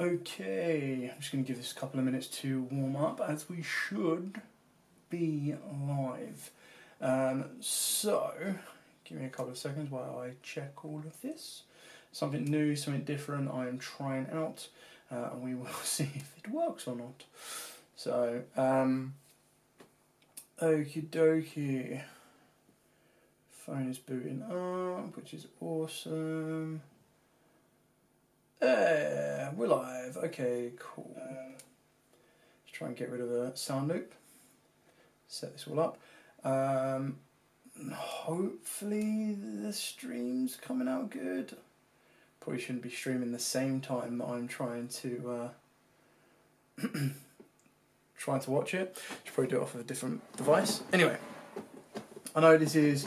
Okay, I'm just going to give this a couple of minutes to warm up as we should be live. So, give me a couple of seconds while I check all of this. Something new, something different I am trying out, and we will see if it works or not. So, okie dokie. Phone is booting up, which is awesome. We're live. Okay, cool. Let's try and get rid of the sound loop. Set this all up. Hopefully the stream's coming out good. Probably shouldn't be streaming the same time that I'm trying to watch it. Should probably do it off of a different device. Anyway, I know this is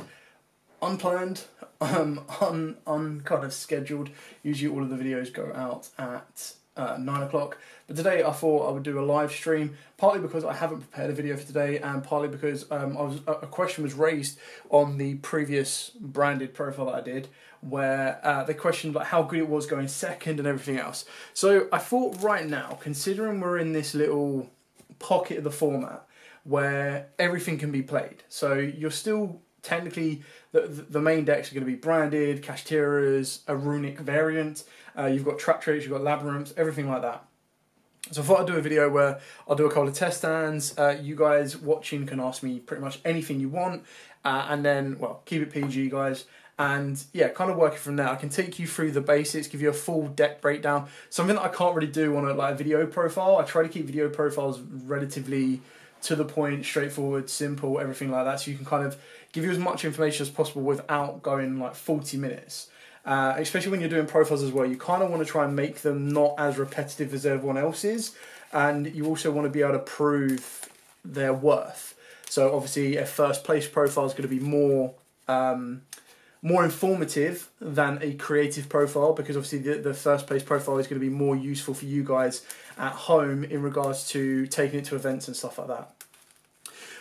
unplanned, kind of scheduled. Usually all of the videos go out at 9 o'clock, but today I thought I would do a live stream, partly because I haven't prepared a video for today, and partly because a question was raised on the previous branded profile that I did, where they questioned like how good it was going second and everything else. So I thought right now, considering we're in this little pocket of the format where everything can be played, so you're still technically, the main decks are going to be branded, Kashtira's, a runic variant, you've got trap traits, you've got labyrinths, everything like that. So I thought I'd do a video where I'll do a couple of test stands, you guys watching can ask me pretty much anything you want, and then, well, keep it PG guys, and yeah, kind of working from there. I can take you through the basics, give you a full deck breakdown, something that I can't really do on a video profile. I try to keep video profiles relatively to the point, straightforward, simple, everything like that, so you can kind of give you as much information as possible without going like 40 minutes. Especially when you're doing profiles as well, you kind of want to try and make them not as repetitive as everyone else's, and you also want to be able to prove their worth. So obviously a first place profile is going to be more informative than a creative profile, because obviously the first place profile is going to be more useful for you guys at home in regards to taking it to events and stuff like that.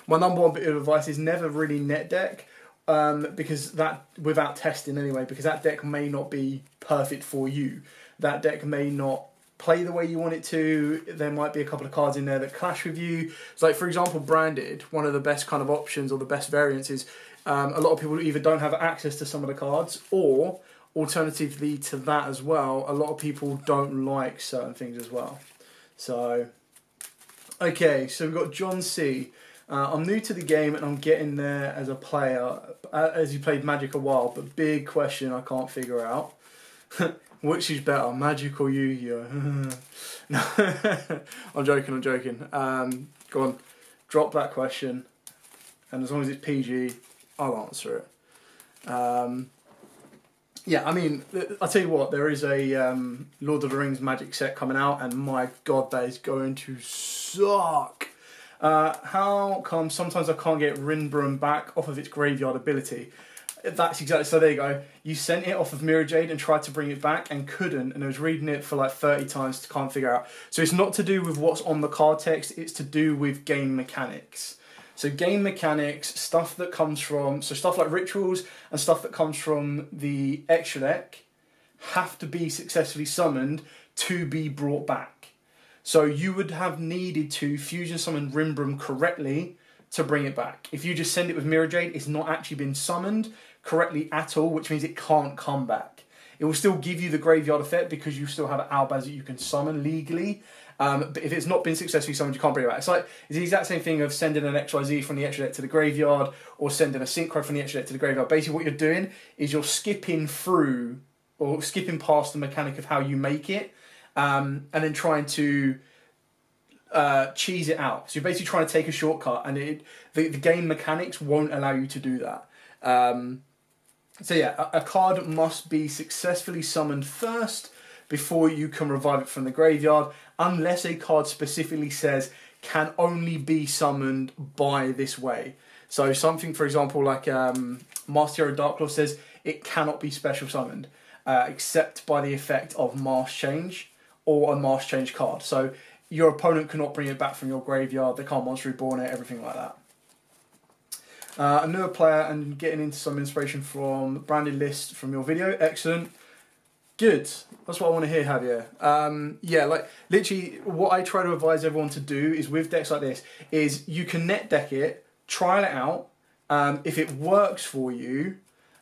My number one bit of advice is never really net deck, because that, without testing anyway, because that deck may not be perfect for you. That deck may not play the way you want it to. There might be a couple of cards in there that clash with you. So like for example, branded, one of the best kind of options or the best variants is a lot of people either don't have access to some of the cards, or alternatively to that as well, a lot of people don't like certain things as well. So, okay, so we've got John C. I'm new to the game and I'm getting there as a player, as you played Magic a while, but big question I can't figure out. Which is better, Magic or Yu-Gi-Oh? No, I'm joking. Go on, drop that question, and as long as it's PG, I'll answer it. Yeah, I mean, I'll tell you what, there is a Lord of the Rings Magic set coming out, and my god, that is going to suck. How come sometimes I can't get Rinbrum back off of its graveyard ability? That's exactly, so there you go. You sent it off of Mirror Jade and tried to bring it back and couldn't, and I was reading it for like 30 times, can't figure out. So it's not to do with what's on the card text, it's to do with game mechanics. So game mechanics, stuff that comes from, so stuff like rituals and stuff that comes from the extra deck have to be successfully summoned to be brought back. So you would have needed to fusion summon Rinbrum correctly to bring it back. If you just send it with Mirror Jade, it's not actually been summoned correctly at all, which means it can't come back. It will still give you the graveyard effect because you still have Albaz that you can summon legally. But if it's not been successfully summoned, you can't bring it back. It's the exact same thing of sending an XYZ from the extra deck to the graveyard, or sending a Synchro from the extra deck to the graveyard. Basically what you're doing is you're skipping through, or skipping past the mechanic of how you make it, and then trying to cheese it out. So you're basically trying to take a shortcut, and the game mechanics won't allow you to do that. So yeah, a card must be successfully summoned first before you can revive it from the graveyard, unless a card specifically says can only be summoned by this way. So something, for example, like Master Hero Darklaw says it cannot be special summoned, except by the effect of Mask Change or a Mask Change card. So your opponent cannot bring it back from your graveyard, they can't Monster Reborn it, everything like that. A newer player and getting into some inspiration from branded lists from your video, excellent. Good. That's what I want to hear, Javier. Yeah, like literally what I try to advise everyone to do is with decks like this is you can net deck it, trial it out. If it works for you,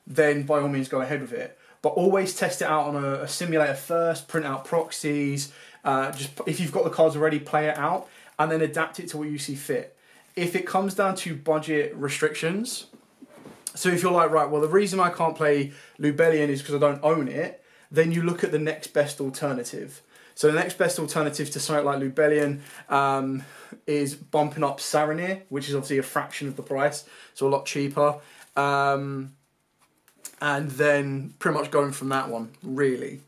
then by all means go ahead with it. But always test it out on a simulator first, print out proxies, just if you've got the cards already, play it out, and then adapt it to what you see fit. If it comes down to budget restrictions, so if you're like, right, well the reason I can't play Lubellion is because I don't own it, then you look at the next best alternative. So the next best alternative to something like Lubellion is bumping up Saranir, which is obviously a fraction of the price, so a lot cheaper. And then pretty much going from that one, really.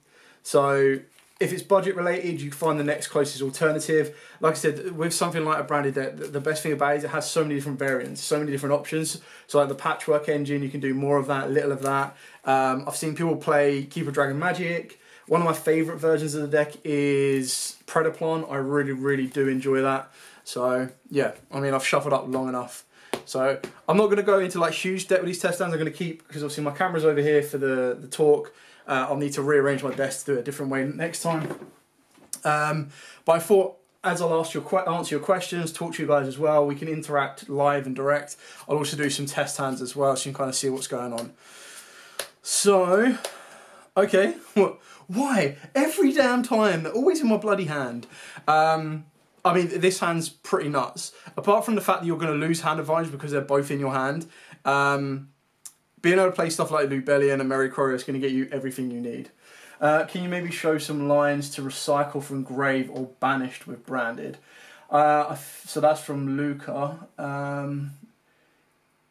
So if it's budget related, you find the next closest alternative. Like I said, with something like a branded deck, the best thing about it is it has so many different variants, so many different options. So like the patchwork engine, you can do more of that, little of that. I've seen people play Keeper Dragon Magic. One of my favourite versions of the deck is Predaplon. I really, really do enjoy that. So yeah, I mean, I've shuffled up long enough. So I'm not going to go into like huge depth with these test stands. I'm going to keep, because obviously my camera's over here for the talk. I'll need to rearrange my desk to do it a different way next time. But I thought, as I'll answer your questions, talk to you guys as well, we can interact live and direct. I'll also do some test hands as well, so you can kind of see what's going on. So, okay, why? Every damn time, they're always in my bloody hand. I mean, this hand's pretty nuts. Apart from the fact that you're going to lose hand advantage because they're both in your hand, being able to play stuff like Lubellion and Merry Courier is going to get you everything you need. Can you maybe show some lines to recycle from grave or banished with branded? So that's from Luca.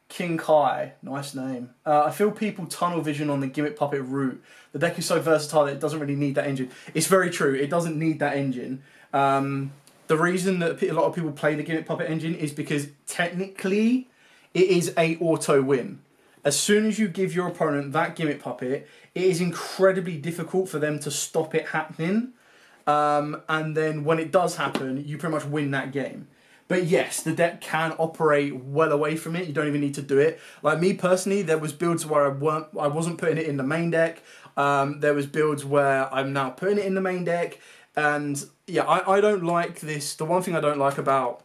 King Kai, nice name. I feel people tunnel vision on the Gimmick Puppet route. The deck is so versatile that it doesn't really need that engine. It's very true, it doesn't need that engine. The reason that a lot of people play the Gimmick Puppet engine is because technically it is a auto win. As soon as you give your opponent that Gimmick Puppet, it is incredibly difficult for them to stop it happening. And then when it does happen, you pretty much win that game. But yes, the deck can operate well away from it. You don't even need to do it. Like me personally, there was builds where I wasn't putting it in the main deck. There was builds where I'm now putting it in the main deck. And yeah, I don't like this. The one thing I don't like about,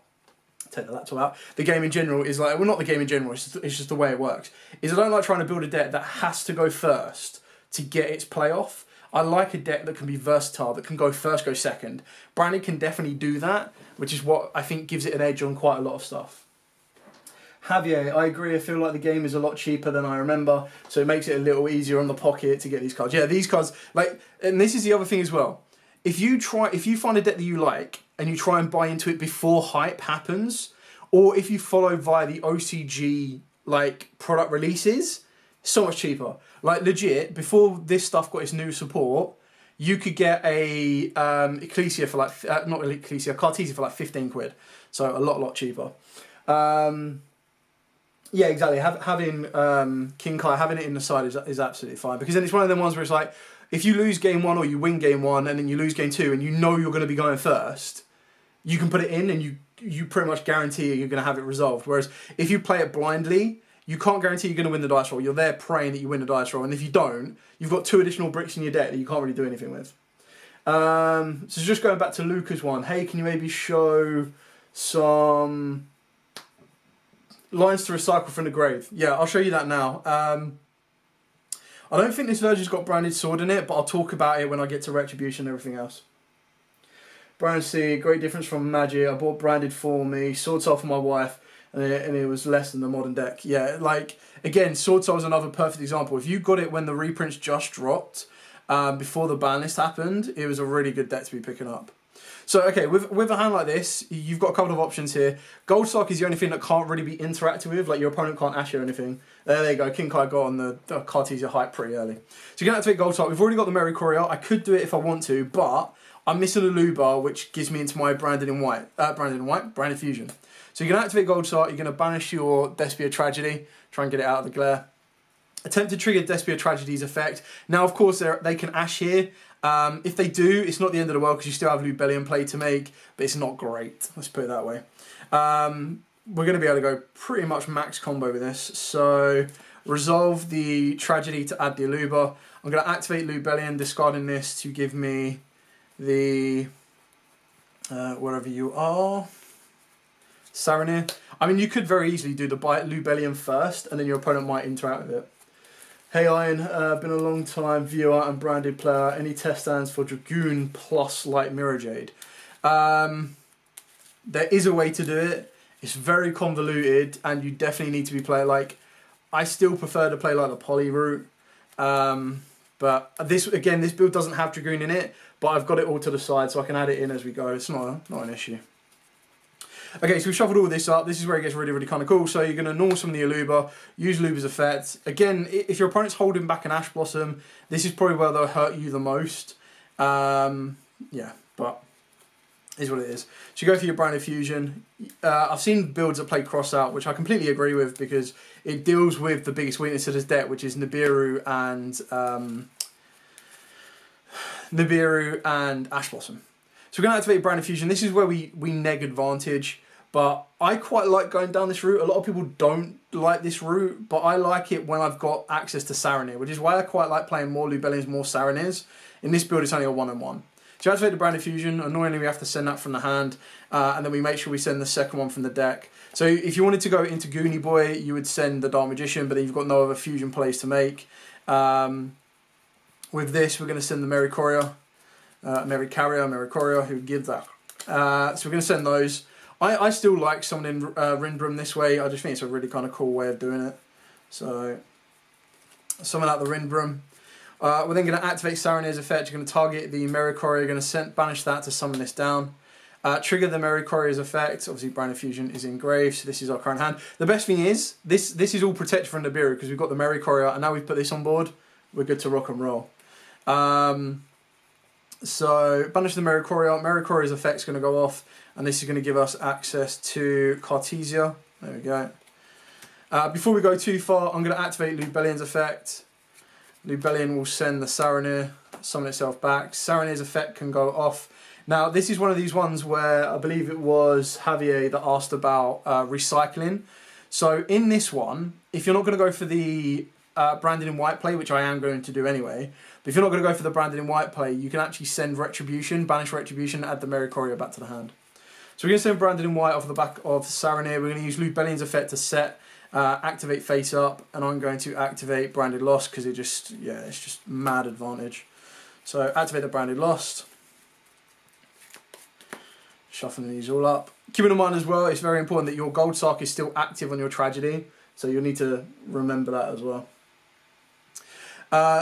take the laptop out, the game in general is like, well, not the game in general, it's just the way it works, is I don't like trying to build a deck that has to go first to get its play off. I like a deck that can be versatile, that can go first, go second. Branded can definitely do that, which is what I think gives it an edge on quite a lot of stuff. Javier, I agree, I feel like the game is a lot cheaper than I remember, so it makes it a little easier on the pocket to get these cards. Yeah, these cards, like, and this is the other thing as well. If you find a deck that you like, and you try and buy into it before hype happens, or if you follow via the OCG, like, product releases, so much cheaper. Like, legit, before this stuff got its new support, you could get a Ecclesia for like, not Ecclesia, Cartesia for like 15 quid. So a lot cheaper. Yeah, exactly. Having King Kai, having it in the side is absolutely fine. Because then it's one of them ones where it's like, if you lose game one or you win game one and then you lose game two and you know you're going to be going first, you can put it in and you pretty much guarantee you're going to have it resolved. Whereas if you play it blindly, you can't guarantee you're going to win the dice roll. You're there praying that you win the dice roll. And if you don't, you've got 2 additional bricks in your deck that you can't really do anything with. So just going back to Luca's one. Hey, can you maybe show some lines to recycle from the grave? Yeah, I'll show you that now. I don't think this version's got branded sword in it, but I'll talk about it when I get to Retribution and everything else. Brand C, great difference from Magic. I bought branded for me, Sword Soul for my wife, and it was less than the modern deck. Yeah, like, again, Sword Soul is another perfect example. If you got it when the reprints just dropped, before the ban list happened, it was a really good deck to be picking up. So, okay, with a hand like this, you've got a couple of options here. Gold Sock is the only thing that can't really be interacted with, like your opponent can't ash you or anything. There you go, King Kai got on the Cartesia hype pretty early. So you can activate Gold Sock. We've already got the Merry Courier. I could do it if I want to, but I'm missing a Lubar, which gives me into my Branded Fusion. So you can activate Gold Sock, you're going to banish your Despia Tragedy, try and get it out of the glare. Attempt to trigger Despia Tragedy's effect. Now, of course, they can ash here. If they do, it's not the end of the world because you still have Lubellion play to make, but it's not great. Let's put it that way. We're going to be able to go pretty much max combo with this. So Resolve the Tragedy to add the Aluba. I'm going to activate Lubellion, discarding this to give me the, wherever you are, Saranir. I mean, you could very easily do the Lubellion first, and then your opponent might interact with it. Hey Iron, been a long time viewer and branded player. Any test stands for Dragoon plus Light Mirror Jade? There is a way to do it. It's very convoluted, and you definitely need to be playing like. I still prefer to play like the poly route, but this build doesn't have Dragoon in it, but I've got it all to the side so I can add it in as we go. It's not an issue. Okay, so we've shuffled all this up. This is where it gets really, really kind of cool. So you're going to null some of the Aluba, use Aluba's effect. Again, if your opponent's holding back an Ash Blossom, this is probably where they'll hurt you the most. Yeah, but is what it is. So you go for your Branded Fusion. I've seen builds that play Cross Out, which I completely agree with because it deals with the biggest weakness of this deck, which is Nibiru and Ash Blossom. So we're going to activate Branded Fusion. This is where we neg advantage, but I quite like going down this route. A lot of people don't like this route, but I like it when I've got access to Saranir, which is why I quite like playing more Lubellions, more Saranirs. In this build, it's only a 1-on-1. So activate the Branded Fusion. Annoyingly, we have to send that from the hand, and then we make sure we send the second one from the deck. So if you wanted to go into Goonie Boy, you would send the Dark Magician, but then you've got no other fusion plays to make. With this, we're going to send the Mary Carrier, who would give that. So we're going to send those. I still like summoning Rindbrum this way. I just think it's a really kind of cool way of doing it. So summon out the Rindbrum. We're then going to activate Saranir's effect. You're going to target the Mary Carrier. You're going to banish that to summon this down. Trigger the Mary Carrier's effect. Obviously, Branded Fusion is engraved, so this is our current hand. The best thing is, this is all protected from Nibiru because we've got the Mary Carrier, and now we've put this on board, we're good to rock and roll. So, banish the Mary Carrier. Mary Carrier's effect is going to go off, and this is going to give us access to Cartesia. There we go. Before we go too far, I'm going to activate Lubellion's effect. Lubellion will send the Saranir, summon itself back. Saranir's effect can go off. Now, this is one of these ones where I believe it was Javier that asked about recycling. So in this one, if you're not going to go for the branded in white play, which I am going to do anyway, but if you're not going to go for the branded in white play, you can actually send Retribution, banish Retribution, add the Mary Carrier back to the hand. So we're going to send branded in white off the back of Saranir. We're going to use Lubellion's effect to set, activate face up, and I'm going to activate Branded Lost because it's just mad advantage. So activate the Branded Lost. Shuffling these all up. Keeping in mind as well, it's very important that your Gold Sark is still active on your Tragedy, so you'll need to remember that as well.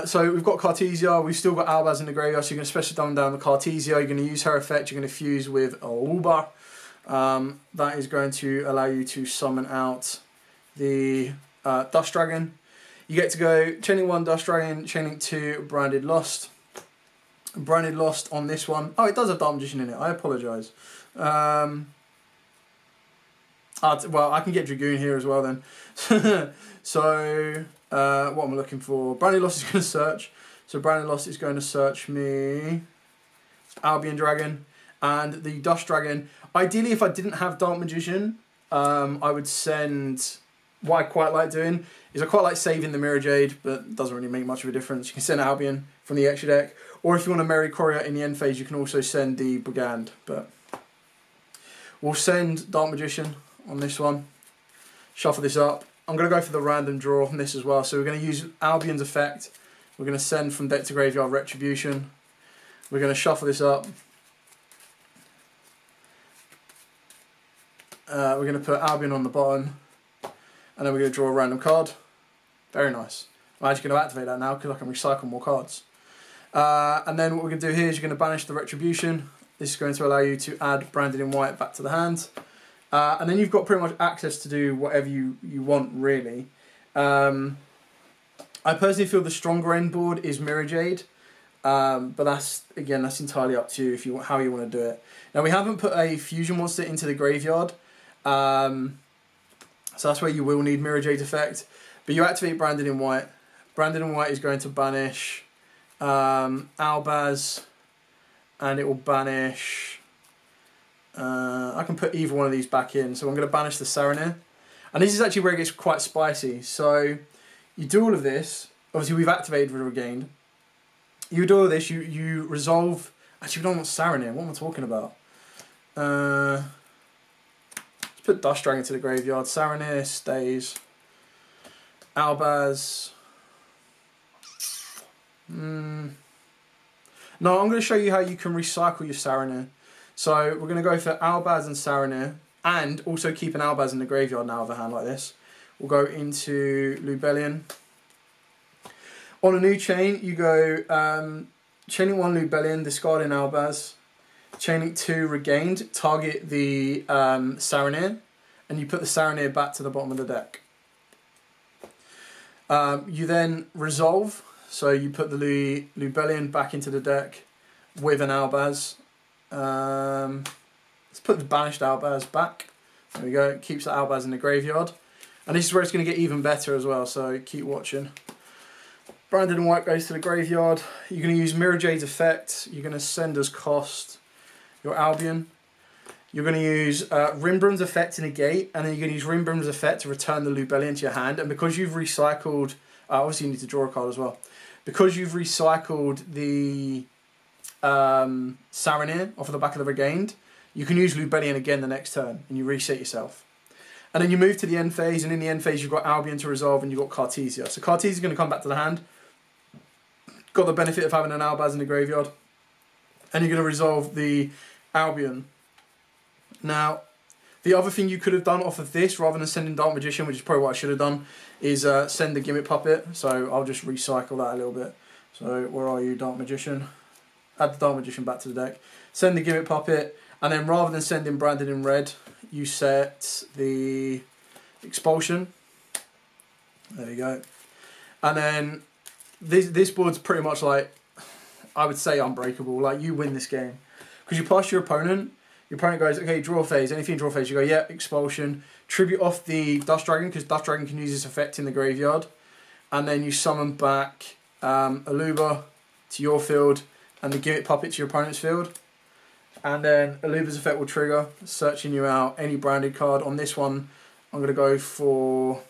So we've got Cartesia, we've still got Albaz in the graveyard, so you're going to special down the Cartesia, you're going to use her effect, you're going to fuse with Aluba. That is going to allow you to summon out the Dust Dragon. You get to go chaining 1 Dust Dragon, chaining 2 Branded Lost. Branded Lost on this one. Oh, it does have Dark Magician in it, I apologise. Well, I can get Dragoon here as well then. So, what am I looking for? Branded Lost is going to search. So Branded Lost is going to search me Albion Dragon and the Dust Dragon. Ideally, if I didn't have Dark Magician, I would send... What I quite like doing is I quite like saving the Mirror Jade, but it doesn't really make much of a difference. You can send Albion from the extra deck, or if you want to Mary Carrier in the end phase, you can also send the Brigand. But we'll send Dark Magician on this one. Shuffle this up. I'm going to go for the random draw on this as well. So we're going to use Albion's effect. We're going to send from deck to graveyard Retribution. We're going to shuffle this up. We're going to put Albion on the bottom. And then we're going to draw a random card. Very nice. I'm actually going to activate that now because I can recycle more cards. And then what we're going to do here is you're going to banish the Retribution. This is going to allow you to add Branded in White back to the hand. And then you've got pretty much access to do whatever you want, really. I personally feel the stronger end board is Mirror Jade. But that's entirely up to you, how you want to do it. Now, we haven't put a Fusion Monster into the graveyard. So that's where you will need Mirror Jade's effect. But you activate Branded in White. Branded in White is going to banish Albaz. And it will banish... I can put either one of these back in. So I'm going to banish the Saranir. And this is actually where it gets quite spicy. So You do all of this. Obviously, we've activated the Regained. You do all of this. You resolve. Actually, we don't want Saranir. What am I talking about? Let's put Dust Dragon to the graveyard. Saranir stays. Albaz. No, I'm going to show you how you can recycle your Saranir. So we're going to go for Albaz and Saranir, and also keep an Albaz in the graveyard now with a hand like this. We'll go into Lubellion. On a new chain, you go chaining 1 Lubellion, discarding Albaz. Chaining 2 Regained, target the Saranir, and you put the Saranir back to the bottom of the deck. You then resolve, so you put the Lubellion back into the deck with an Albaz. Let's put the banished Albaz back. There we go, it keeps the Albaz in the graveyard. And this is where it's going to get even better as well, so keep watching. Branded and White goes to the graveyard. You're going to use Mirror Jade's effect. You're going to send as cost your Albion. You're going to use Rimbrum's effect to negate, and then you're going to use Rimbrum's effect to return the Lubellion to your hand. And because you've recycled, obviously you need to draw a card as well. Because you've recycled the Saranir off of the back of the Regained, you can use Lubellion again the next turn, and you reset yourself. And then you move to the end phase, and in the end phase you've got Albion to resolve, and you've got Cartesia. So Cartesia is going to come back to the hand. Got the benefit of having an Albaz in the graveyard. And you're going to resolve the Albion. Now, the other thing you could have done off of this, rather than sending Dark Magician, which is probably what I should have done, is send the Gimmick Puppet. So I'll just recycle that a little bit. So where are you, Dark Magician? Add the Dark Magician back to the deck. Send the Gimmick Puppet, and then rather than sending Branded in red, you set the Expulsion. There you go. And then this board's pretty much like, I would say, unbreakable. Like, you win this game. Because you pass your opponent goes, okay, draw phase. Anything draw phase, you go, yeah, Expulsion. Tribute off the Dust Dragon, because Dust Dragon can use this effect in the graveyard. And then you summon back Aluba to your field, and the Gimmick Puppet to your opponent's field. And then Aluba's effect will trigger, searching you out any branded card. On this one, I'm going to go for...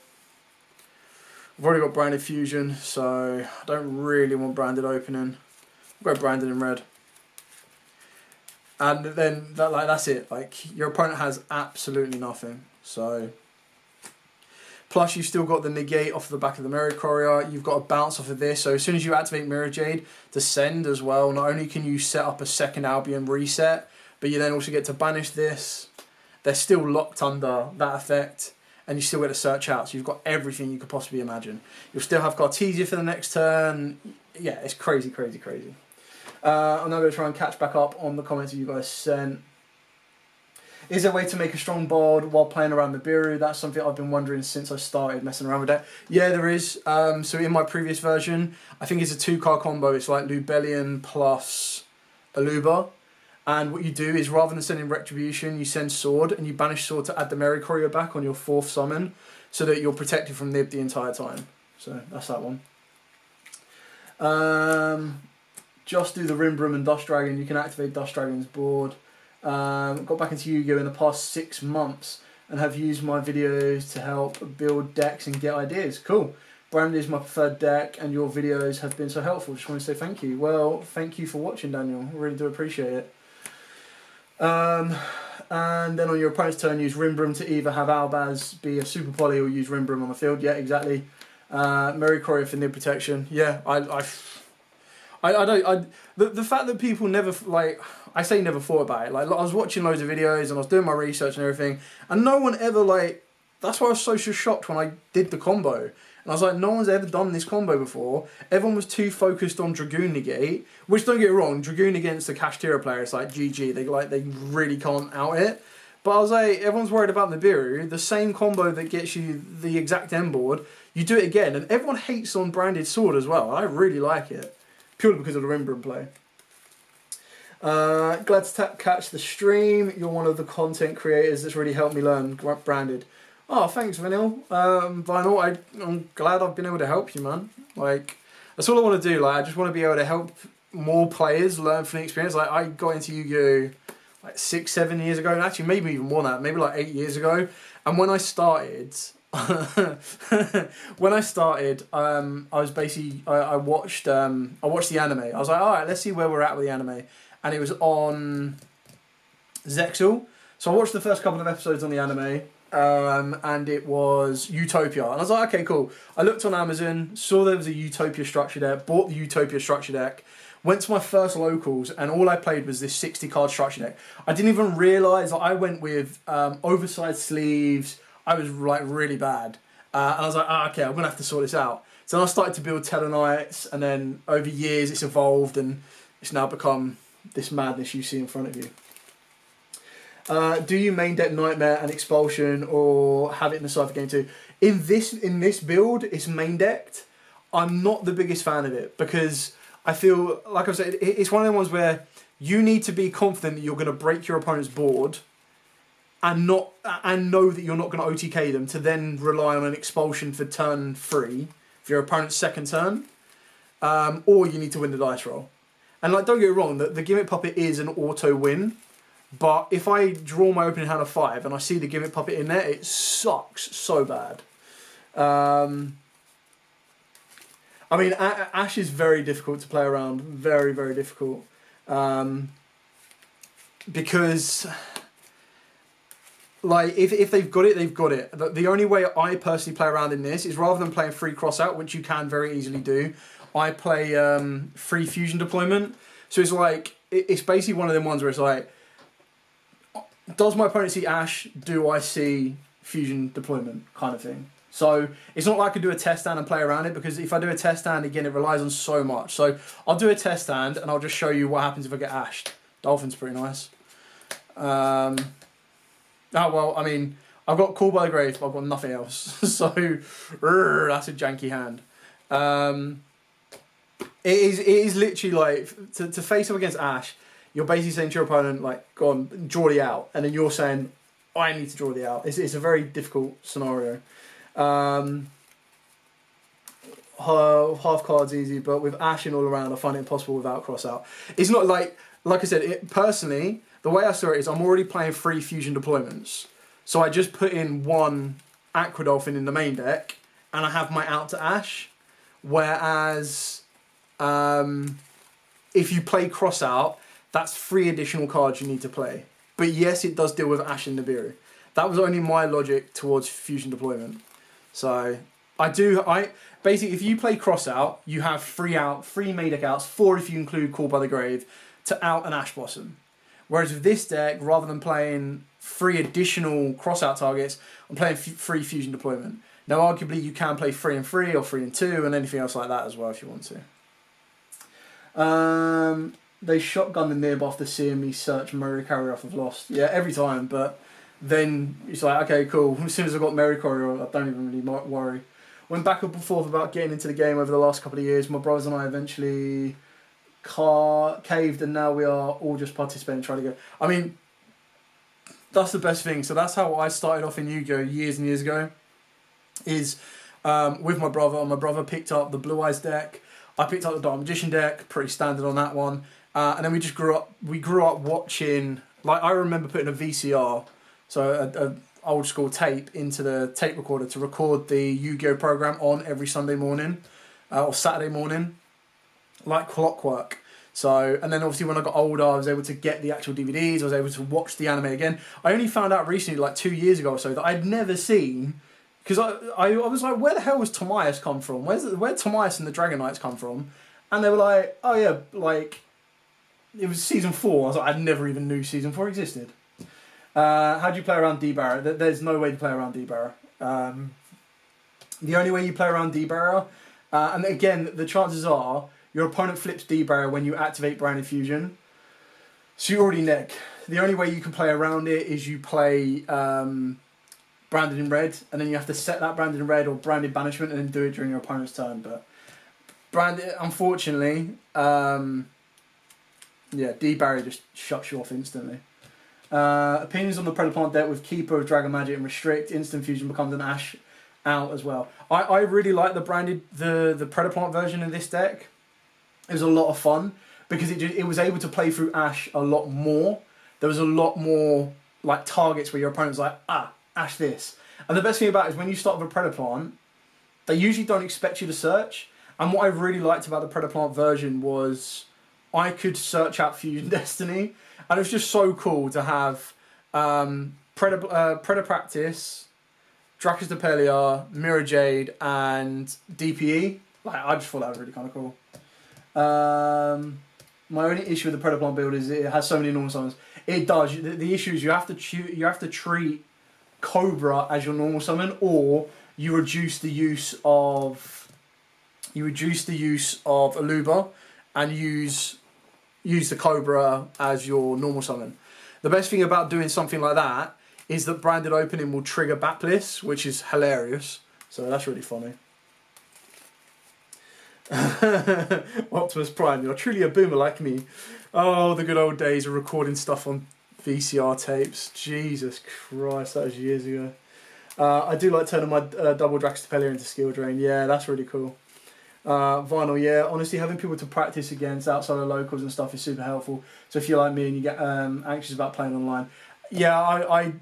I've already got Branded Fusion, so I don't really want Branded Opening. I'll go Branded in red. And then that's it. Like, your opponent has absolutely nothing. So, plus you've still got the negate off the back of the Mirror Courier. You've got a bounce off of this. So as soon as you activate Mirror Jade to send as well, not only can you set up a second Albion reset, but you then also get to banish this. They're still locked under that effect, and you still get to search out. So you've got everything you could possibly imagine. You'll still have Cartesia for the next turn. Yeah, it's crazy, crazy, crazy. I'm now going to try and catch back up on the comments that you guys sent. Is there a way to make a strong board while playing around the Nibiru? That's something I've been wondering since I started messing around with that. Yeah, there is. So in my previous version, I think it's a 2-card combo. It's like Lubellion plus Aluba. And what you do is, rather than sending Retribution, you send Sword, and you banish Sword to add the Merry Courier back on your 4th summon, so that you're protected from Nib the entire time. So that's that one. Just do the Rimbrum and Dust Dragon. You can activate Dust Dragon's board. Got back into Yu-Gi-Oh! In the past 6 months and have used my videos to help build decks and get ideas. Cool. Branded is my preferred deck, and your videos have been so helpful. Just want to say thank you. Well, thank you for watching, Daniel. I really do appreciate it. And then on your opponent's turn, use Rimbrum to either have Albaz be a Super Poly or use Rimbrum on the field. Yeah, exactly. Merry Courier for Nib protection. Yeah, the fact that people never, like, I say never thought about it. Like, I was watching loads of videos and I was doing my research and everything, and no one ever, like, that's why I was so shocked when I did the combo. And I was like, no one's ever done this combo before. Everyone was too focused on Dragoon Negate, which, don't get me wrong, Dragoon against the Kashtira player, it's like GG. They really can't out it. But I was like, everyone's worried about Nibiru, the same combo that gets you the exact end board, you do it again, and everyone hates on Branded Sword as well. I really like it, purely because of the Rimbrum play. Glad to catch the stream. You're one of the content creators that's really helped me learn Branded. Oh, thanks, Vinyl. Vinyl, I'm glad I've been able to help you, man. Like, that's all I want to do. Like, I just want to be able to help more players learn from the experience. Like, I got into Yu-Gi-Oh! Like 6, 7 years ago, and actually maybe even more than that, maybe like 8 years ago. And when I started, when I started, I was basically I watched the anime. I was like, all right, let's see where we're at with the anime, and it was on Zexal. So I watched the first couple of episodes on the anime, and it was Utopia, and I was like, okay, cool. I looked on Amazon, saw there was a Utopia structure deck, bought the Utopia structure deck. Went to my first locals, and all I played was this 60 card structure deck. I didn't even realise that I went with oversized sleeves. I was like really bad. And I was like, okay, I'm going to have to sort this out. So then I started to build Tellarknights, and then over years it's evolved, and it's now become this madness you see in front of you. Do you main deck Nightmare and Expulsion, or have it in the Cypher game too? In this build, it's main decked. I'm not the biggest fan of it, because I feel, like I've said, it's one of the ones where you need to be confident that you're going to break your opponent's board and know that you're not going to OTK them to then rely on an expulsion for turn 3 for your opponent's second turn, or you need to win the dice roll. And like, don't get me wrong, the Gimmick Puppet is an auto win, but if I draw my opening hand of 5 and I see the Gimmick Puppet in there, it sucks so bad. I mean, Ash is very difficult to play around. Very, very difficult. Because, like, if they've got it, they've got it. The only way I personally play around in this is, rather than playing free cross-out, which you can very easily do, I play free fusion deployment. So it's like, it's basically one of them ones where it's like, does my opponent see Ash? Do I see fusion deployment kind of thing? So it's not like I could do a test stand and play around it, because if I do a test stand, again, it relies on so much. So I'll do a test stand and I'll just show you what happens if I get ashed. Dolphin's pretty nice. Oh, well, I mean, I've got Call by the Grave, but I've got nothing else. So that's a janky hand. It is literally like, to face up against Ash, you're basically saying to your opponent, like, go on, draw the out. And then you're saying, I need to draw the out. It's a very difficult scenario. Half cards easy, but with Ash in all around, I find it impossible without cross out. It's not like I said, personally, the way I saw it is I'm already playing 3 fusion deployments. So I just put in 1 Aquadolphin in the main deck, and I have my out to Ash. Whereas, if you play cross out, that's 3 additional cards you need to play. But yes, it does deal with Ash and Nibiru. That was only my logic towards fusion deployment. So basically, if you play cross out, you have 3 main deck outs, 4 if you include Call by the Grave, to out an Ash Blossom. Whereas with this deck, rather than playing 3 additional cross out targets, I'm playing 3 fusion deployment. Now, arguably, you can play 3 and 3 or 3 and 2 and anything else like that as well if you want to. They shotgun the nib after seeing me search Mary Carrier off of Lost. Yeah, every time, but then it's like, okay, cool. As soon as I got Mary Carrier, I don't even really worry. Went back and forth about getting into the game over the last couple of years. My brothers and I eventually caved, and now we are all just participating, trying to go. I mean, that's the best thing. So that's how I started off in Yu-Gi-Oh! Years and years ago. Is with my brother. My brother picked up the Blue Eyes deck. I picked up the Dark Magician deck, pretty standard on that one. And then we just grew up. We grew up watching. Like, I remember putting a VCR, so a old school tape, into the tape recorder to record the Yu-Gi-Oh! Program on every Sunday morning or Saturday morning, like clockwork. So, and then obviously when I got older, I was able to get the actual DVDs. I was able to watch the anime again. I only found out recently, like 2 years ago or so, that I'd never seen. Because I was like, where the hell was Tomias come from? Where Tomias and the Dragon Knights come from? And they were like, oh yeah, like, it was season 4. I was like, I never even knew season 4 existed. How do you play around D-Barra? There's no way to play around D-Barra. The only way you play around D-Barra, and again, the chances are, your opponent flips D-Barra when you activate Branded Fusion. So you already neck. The only way you can play around it is you play Branded in red, and then you have to set that Branded in red or Branded Banishment and then do it during your opponent's turn. But Branded, unfortunately, yeah, D-Barrier just shuts you off instantly. Opinions on the Predaplant deck with Keeper of Dragon Magic and Restrict. Instant Fusion becomes an Ash out as well. I really like the branded, the Predaplant version of this deck. It was a lot of fun because it was able to play through Ash a lot more. There was a lot more like targets where your opponent's like, Ash this. And the best thing about it is when you start with a Predaplant, they usually don't expect you to search. And what I really liked about the Predaplant version was I could search out Fusion Destiny. And it was just so cool to have Predapractice, Dracus Depelia, Mirror Jade, and DPE. Like, I just thought that was really kind of cool. My only issue with the Predaplant build is it has so many normal summons. It does. The issue is you have to treat Cobra as your normal summon, or you reduce the use of Aluba and use the Cobra as your normal summon. The best thing about doing something like that is that branded opening will trigger Backbliss, which is hilarious. So that's really funny. Optimus Prime, you're truly a boomer like me. Oh, the good old days of recording stuff on VCR tapes. Jesus Christ, that was years ago. I do like turning my double Dracus Depelia into Skill Drain. Yeah, that's really cool. Vinyl, yeah. Honestly, having people to practice against outside of locals and stuff is super helpful. So if you're like me and you get anxious about playing online, yeah,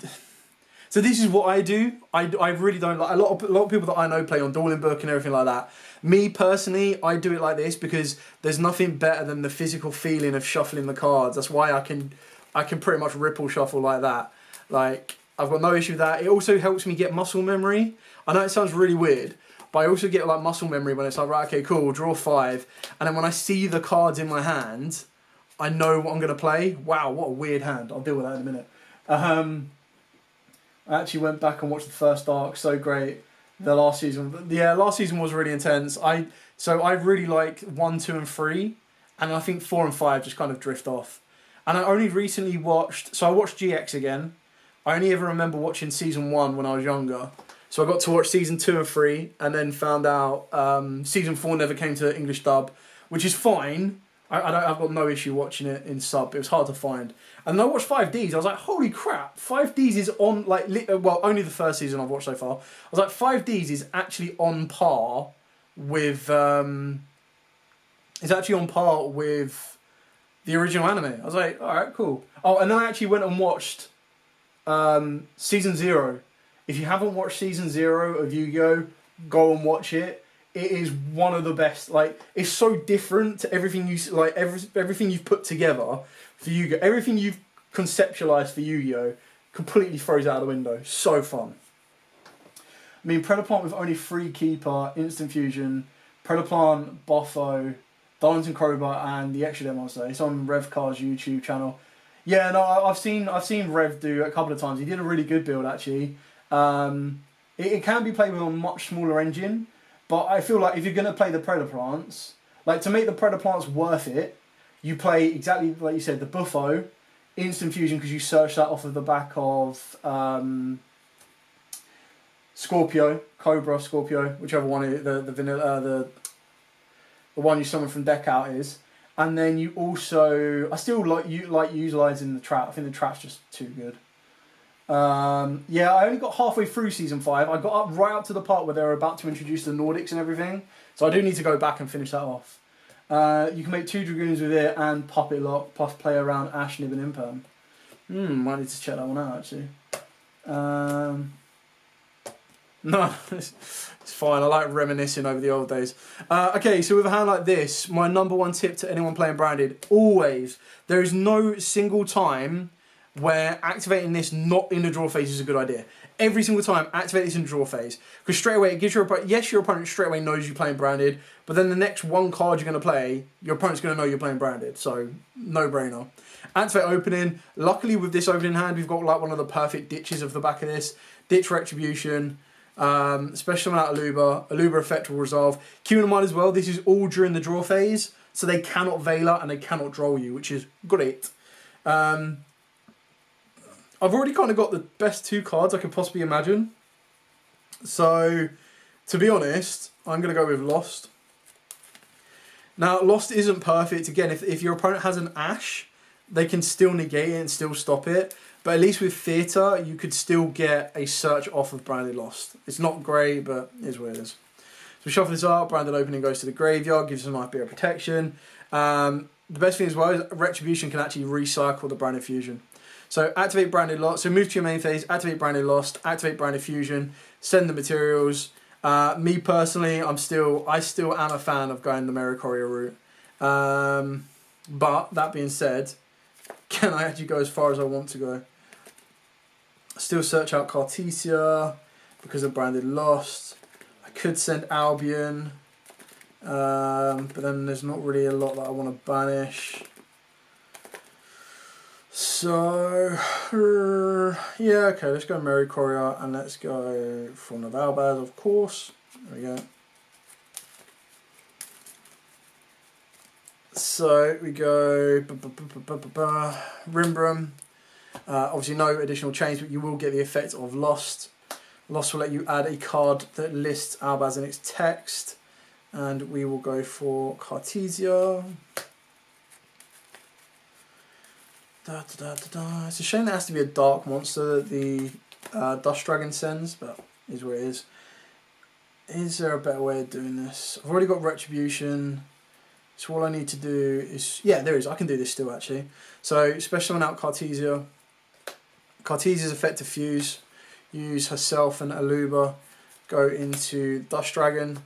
so this is what I do. I really don't like a lot of people that I know play on Dueling Book and everything like that. Me personally, I do it like this because there's nothing better than the physical feeling of shuffling the cards. That's why I can pretty much ripple shuffle like that. Like, I've got no issue with that. It also helps me get muscle memory. I know it sounds really weird, but I also get like muscle memory when it's like, right, okay, cool, draw 5, and then when I see the cards in my hand, I know what I'm gonna play. Wow, what a weird hand. I'll deal with that in a minute. I actually went back and watched the first arc. So great. The last season, yeah, last season was really intense. I really like 1, 2, and 3, and I think 4 and 5 just kind of drift off. And I only recently watched, so I watched GX again. I only ever remember watching season 1 when I was younger. So I got to watch season 2 and 3, and then found out season 4 never came to English dub, which is fine. I've got no issue watching it in sub. It was hard to find. And then I watched 5Ds. I was like, holy crap, 5Ds is on, like, well, only the first season I've watched so far. I was like, 5Ds is actually on par with, the original anime. I was like, alright, cool. Oh, and then I actually went and watched season 0. If you haven't watched season 0 of Yu-Gi-Oh, go and watch it. It is one of the best. Like, it's so different to everything everything you've put together for Yu-Gi-Oh. Everything you've conceptualized for Yu-Gi-Oh completely throws out the window. So fun. I mean, Predaplant with only 3 Keeper, Instant Fusion, Predaplant, Buffo, Darlington Crowbar, and the extra demo. It's on Revcar's YouTube channel. Yeah, no, I've seen Rev do it a couple of times. He did a really good build actually. It can be played with a much smaller engine. But I feel like if you're going to play the Predaplants, like to make the Predaplants worth it, you play exactly like you said, the Buffo, Instant Fusion, because you search that off of the back of Scorpio, Cobra, Scorpio, whichever one the one you summon from deck out is. And then you also, I still like utilising the trap. I think the trap's just too good. Yeah, I only got halfway through season 5. I got up right up to the part where they were about to introduce the Nordics and everything. So I do need to go back and finish that off. You can make 2 Dragoons with it and Puppet Lock, plus play around Ash, Nib and Imperm. Might need to check that one out actually. No, it's fine. I like reminiscing over the old days. Okay, so with a hand like this, my number 1 tip to anyone playing branded, always, there is no single time where activating this not in the draw phase is a good idea. Every single time, activate this in the draw phase. Because straight away, it gives your opponent, yes, your opponent straight away knows you're playing branded, but then the next 1 card you're going to play, your opponent's going to know you're playing branded. So, no-brainer. Activate opening. Luckily, with this opening hand, we've got like one of the perfect ditches of the back of this. Ditch Retribution. Special summon out Aluba. Aluba effect will resolve. Keep in mind as well, this is all during the draw phase, so they cannot Veiler and they cannot draw you, which is great. I've already kind of got the best 2 cards I could possibly imagine. So, to be honest, I'm going to go with Lost. Now, Lost isn't perfect. Again, if your opponent has an Ash, they can still negate it and still stop it. But at least with Theatre, you could still get a search off of Branded Lost. It's not great, but it is what it is. So we shuffle this up. Branded Opening goes to the graveyard, gives them a nice bit of protection. The best thing as well is Retribution can actually recycle the Branded Fusion. So activate Branded Lost. So move to your main phase, activate Branded Lost, activate Branded Fusion, send the materials. Me personally, I still am a fan of going the Mary Courier route. But that being said, can I actually go as far as I want to go? Still search out Cartesia because of Branded Lost. I could send Albion, but then there's not really a lot that I want to banish. So, yeah, okay, let's go Mary Courier and let's go Fawn of Albaz, of course. There we go. So we go Rimbrum. Obviously no additional change, but you will get the effect of Lost. Lost will let you add a card that lists Albaz in its text. And we will go for Cartesia. It's a shame that it has to be a dark monster that the Dust Dragon sends, but it is what it is. Is there a better way of doing this? I've already got Retribution. So all I need to do is... Yeah, there is. I can do this still, actually. So, special one out Cartesia. Cartesia's effect to fuse. Use herself and Aluba. Go into Dust Dragon.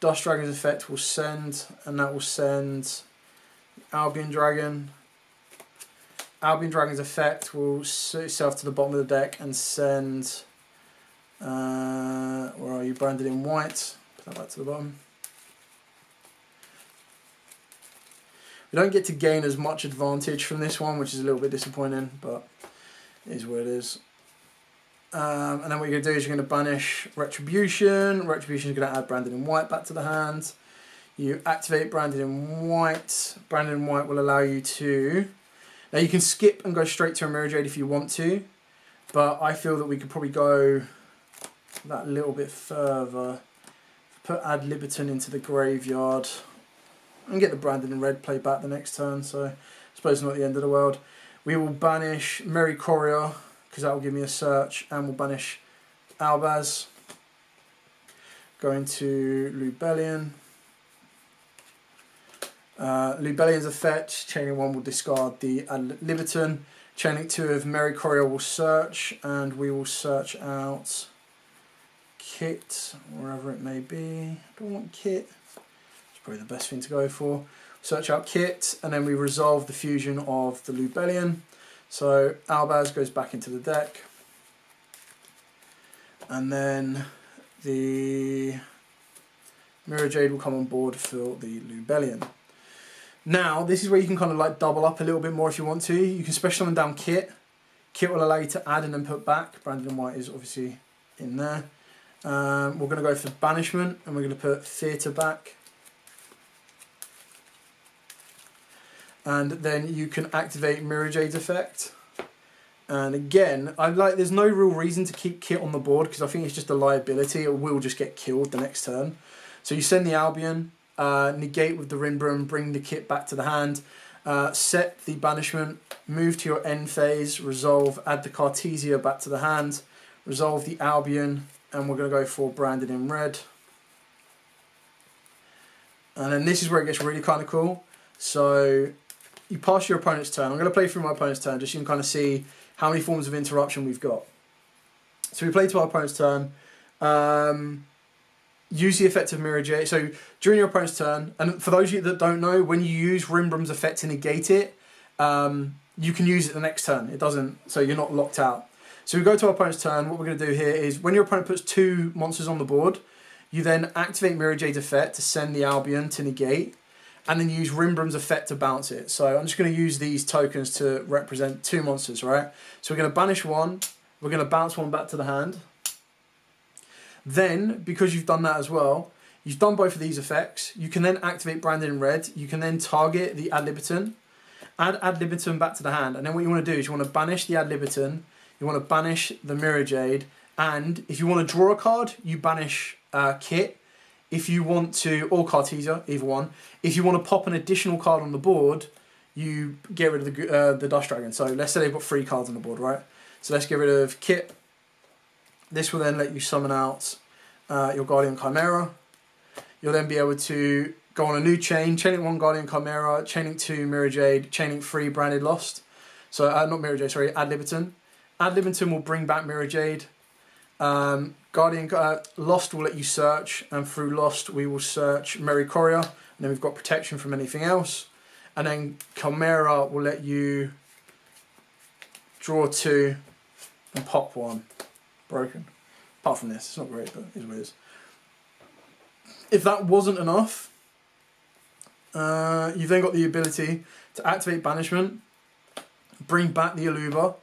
Dust Dragon's effect will send, and that will send Albion Dragon. Albion Dragon's effect will suit itself to the bottom of the deck and send... where are you? Branded in white. Put that back to the bottom. We don't get to gain as much advantage from this one, which is a little bit disappointing, but it is what it is. And then what you're going to do is you're going to banish Retribution. Retribution is going to add Branded in white back to the hand. You activate Branded in white. Branded in white will allow you to... Now you can skip and go straight to a Mirror Jade if you want to, but I feel that we could probably go that little bit further. Put Ad Libitum into the graveyard. And get the Branded in red play back the next turn, so I suppose not the end of the world. We will banish Mary Courier, because that will give me a search, and we'll banish Albaz. Going to Lubellion. Lubellion's effect, Chaining 1 will discard the Ad Libitum. Chaining 2 of Mary Courier will search, and we will search out Kit, wherever it may be. Do I want Kit? Probably the best thing to go for. Search out Kit, and then we resolve the fusion of the Lubellion. So Albaz goes back into the deck, and then the Mirror Jade will come on board for the Lubellion. Now this is where you can kind of like double up a little bit more if you want to. You can special summon down Kit. Kit will allow you to add and then put back. Branded in white is obviously in there. We're going to go for Banishment, and we're going to put Theatre back. And then you can activate Mirror Jade's effect. And again, there's no real reason to keep Kit on the board because I think it's just a liability. It will just get killed the next turn. So you send the Albion, negate with the Rimbrum, bring the Kit back to the hand, set the Banishment, move to your end phase, resolve, add the Cartesia back to the hand, resolve the Albion, and we're going to go for Branded in red. And then this is where it gets really kind of cool. So you pass your opponent's turn. I'm going to play through my opponent's turn just so you can kind of see how many forms of interruption we've got. So we play to our opponent's turn. Use the effect of Mirror Jade. So during your opponent's turn, and for those of you that don't know, when you use Rimbrum's effect to negate it, you can use it the next turn. It doesn't, so you're not locked out. So we go to our opponent's turn. What we're going to do here is when your opponent puts 2 monsters on the board, you then activate Mirror Jade's effect to send the Albion to negate, and then use Rimbrum's effect to bounce it. So I'm just going to use these tokens to represent 2 monsters, right? So we're going to banish 1, we're going to bounce 1 back to the hand. Then, because you've done that as well, you've done both of these effects, you can then activate Branded in red, you can then target the Ad Libitum, add Ad Libitum back to the hand, and then what you want to do is you want to banish the Ad Libitum, you want to banish the Mirror Jade, and if you want to draw a card, you banish Kit. If you want to, or Cartesia, either one. If you want to pop an additional card on the board, you get rid of the Dust Dragon. So let's say they've got 3 cards on the board, right? So let's get rid of Kit. This will then let you summon out your Guardian Chimera. You'll then be able to go on a new chain, chaining 1 Guardian Chimera, chaining 2 Mirror Jade, chaining 3 Branded Lost. So, not Mirror Jade, sorry, Ad Libitum. Ad Libitum will bring back Mirror Jade. Lost will let you search, and through Lost we will search Mary Courier, and then we've got protection from anything else. And then Chimera will let you draw 2 and pop 1. Broken. Apart from this, it's not great, but it is what it is. If that wasn't enough, you've then got the ability to activate Banishment, bring back the Aluba,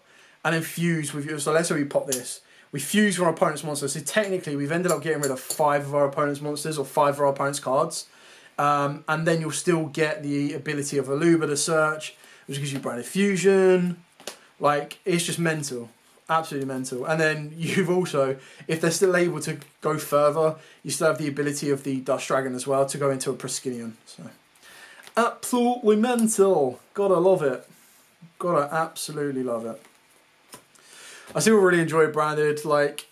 and then fuse with you. So let's say we pop this. We fuse from our opponent's monsters. So technically, we've ended up getting rid of 5 of our opponent's monsters or 5 of our opponent's cards. And then you'll still get the ability of Aluba to search, which gives you Branded Fusion. Like, it's just mental. Absolutely mental. And then you've also, if they're still able to go further, you still have the ability of the Dust Dragon as well to go into a Priscillion. So, absolutely mental. Gotta love it. Gotta absolutely love it. I still really enjoy Branded. Like,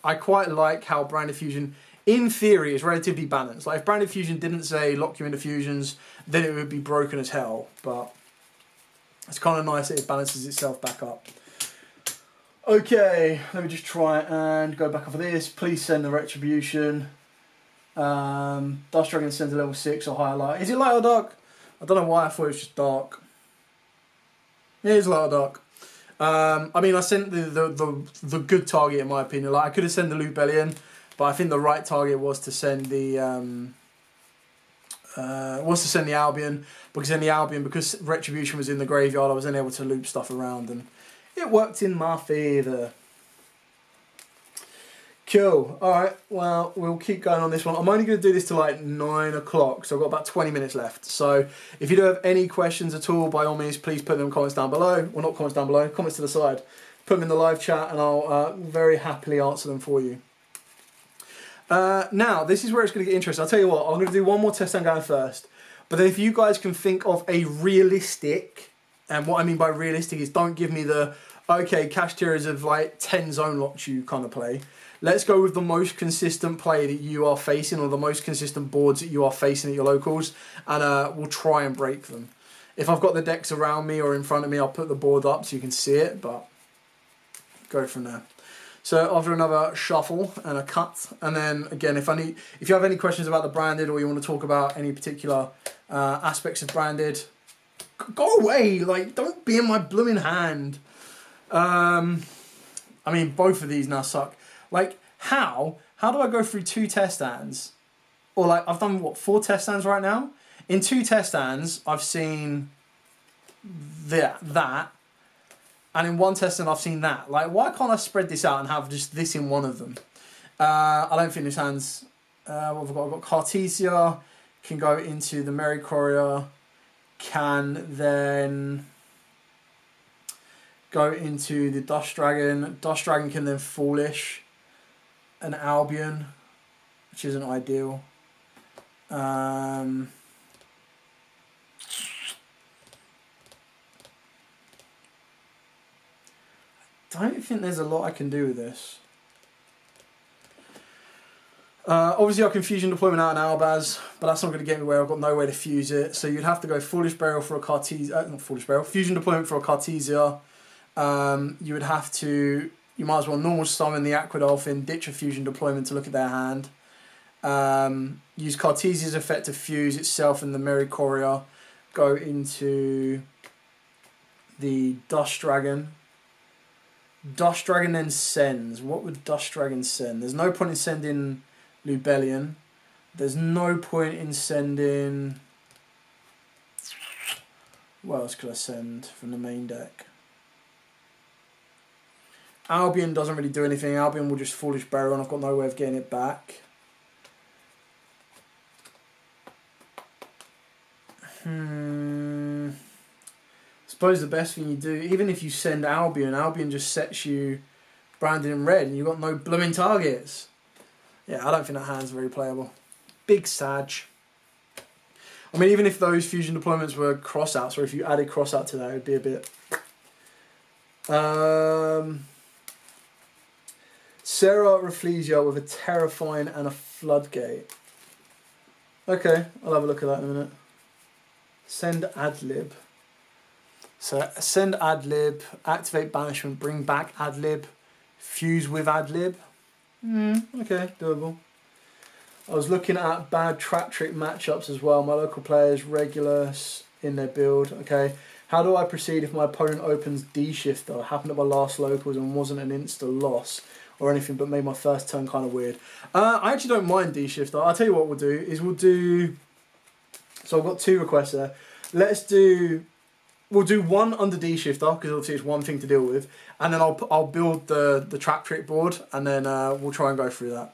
I quite like how Branded Fusion, in theory, is relatively balanced. Like, if Branded Fusion didn't say lock you into fusions, then it would be broken as hell. But it's kind of nice that it balances itself back up. Okay, let me just try and go back off of this. Please send the Retribution. Dust Dragon sends a level 6 or higher light. Is it light or dark? I don't know why I thought it was just dark. It is light or dark. I mean, I sent the good target in my opinion. Like, I could have sent the Lubellion, but I think the right target was to send the Albion, because then the Albion, because Retribution was in the graveyard, I was then able to loop stuff around, and it worked in my favour. Cool. Alright, well, we'll keep going on this one. I'm only going to do this till like 9 o'clock, so I've got about 20 minutes left. So if you do have any questions at all, by all means, please put them in the comments down below. Well, not comments down below, comments to the side. Put them in the live chat and I'll very happily answer them for you. Now, this is where it's going to get interesting. I'll tell you what, I'm going to do one more test and going first. But then if you guys can think of a realistic, and what I mean by realistic is don't give me the, okay, cash tiers of like 10 zone locks you kind of play. Let's go with the most consistent play that you are facing, or the most consistent boards that you are facing at your locals, and we'll try and break them. If I've got the decks around me or in front of me, I'll put the board up so you can see it, but go from there. So after another shuffle and a cut, and then again, if you have any questions about the Branded, or you want to talk about any particular aspects of Branded, go away, like, don't be in my blooming hand. I mean, both of these now suck. Like, how do I go through 2 test stands? Or like, I've done, what, 4 test stands right now? In 2 test stands, I've seen that, and in 1 test stand, I've seen that. Like, why can't I spread this out and have just this in one of them? I don't think this hand's, what have I got? I've got Cartesia, can go into the Mary Courier, can then go into the Dust Dragon. Dust Dragon can then Foolish an Albion, which isn't ideal. I don't think there's a lot I can do with this. Obviously I can Fusion Deployment out an Albaz, but that's not going to get me where I've got no way to fuse it. So you'd have to go Foolish Burial for a Cartesia, not Foolish Burial, Fusion Deployment for a Cartesia. You would have to, you might as well normal summon the Aquadolphin, ditch a Fusion Deployment to look at their hand. Use Cartesia's effect to fuse itself and the Mary Courier. Go into the Dust Dragon. Dust Dragon then sends. What would Dust Dragon send? There's no point in sending Lubellion. There's no point in sending... What else could I send from the main deck? Albion doesn't really do anything. Albion will just Foolish Burial and I've got no way of getting it back. I suppose the best thing you do, even if you send Albion, Albion just sets you branded in red and you've got no blooming targets. Yeah, I don't think that hand's very playable. Big Sag. I mean, even if those Fusion Deployments were crossouts, or if you added crossout to that, it would be a bit... Sarah Rafflesia with a Terrifying and a Floodgate. Okay, I'll have a look at that in a minute. Send Adlib. So send ad-lib, activate banishment, bring back ad-lib, fuse with ad-lib. Okay, doable. I was looking at bad trap trick matchups as well. My local players, Regulus in their build. Okay, how do I proceed if my opponent opens D-shifter? Happened at my last locals and wasn't an insta loss or anything, but made my first turn kind of weird. I actually don't mind D-shifter. I'll tell you what we'll do is we'll do. So I've got 2 requests there. We'll do one under D-shifter because obviously it's one thing to deal with, and then I'll build the trap trick board, and then we'll try and go through that.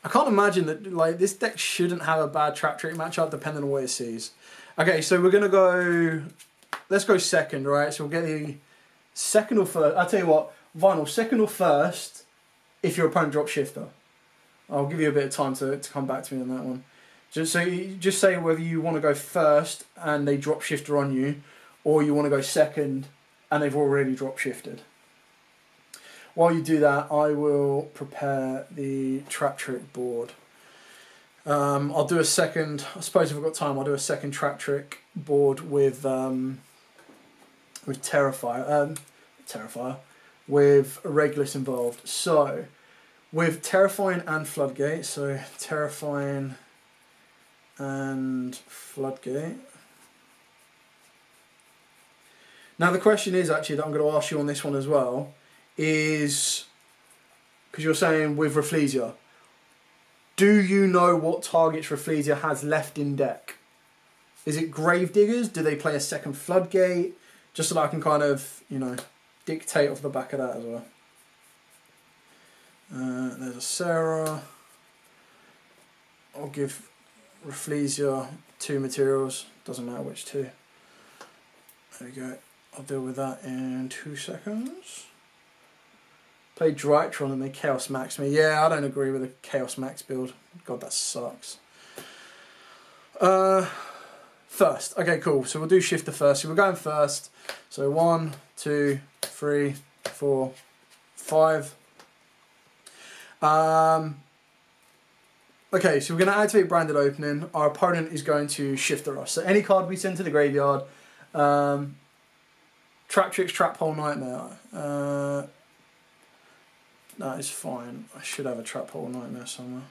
I can't imagine that like this deck shouldn't have a bad trap trick matchup depending on what it sees. Okay, so we're gonna go. Let's go second, right? So we'll get the second or first. I'll tell you what, Vinyl, second or first if your opponent drops shifter. I'll give you a bit of time to come back to me on that one. Just say whether you want to go first and they drop shifter on you, or you want to go second and they've already drop shifted. While you do that, I will prepare the trap trick board. I'll do a second. I suppose if I've got time, I'll do a second trap trick board with Terrifier, with Regulus involved. So with Terrifying and Floodgate. So Terrifying and Floodgate. Now the question is actually that I'm going to ask you on this one as well is, because you're saying with Rafflesia, do you know what targets Rafflesia has left in deck? Is it Gravediggers? Do they play a second Floodgate? Just so that I can kind of, you know, dictate off the back of that as well. There's a Sarah. I'll give Rafflesia 2 materials. Doesn't matter which 2. There we go. I'll deal with that in 2 seconds. Played Drytron and they Chaos Max me. Yeah, I don't agree with the Chaos Max build. God, that sucks. First. Okay, cool. So we'll do shifter first. So we're going first. So 1, 2, 3, 4, 5. Okay, so we're going to activate Branded Opening. Our opponent is going to shifter us. So any card we send to the graveyard. Trap Tricks, Trap Hole, Nightmare. That is fine. I should have a Trap Hole Nightmare somewhere.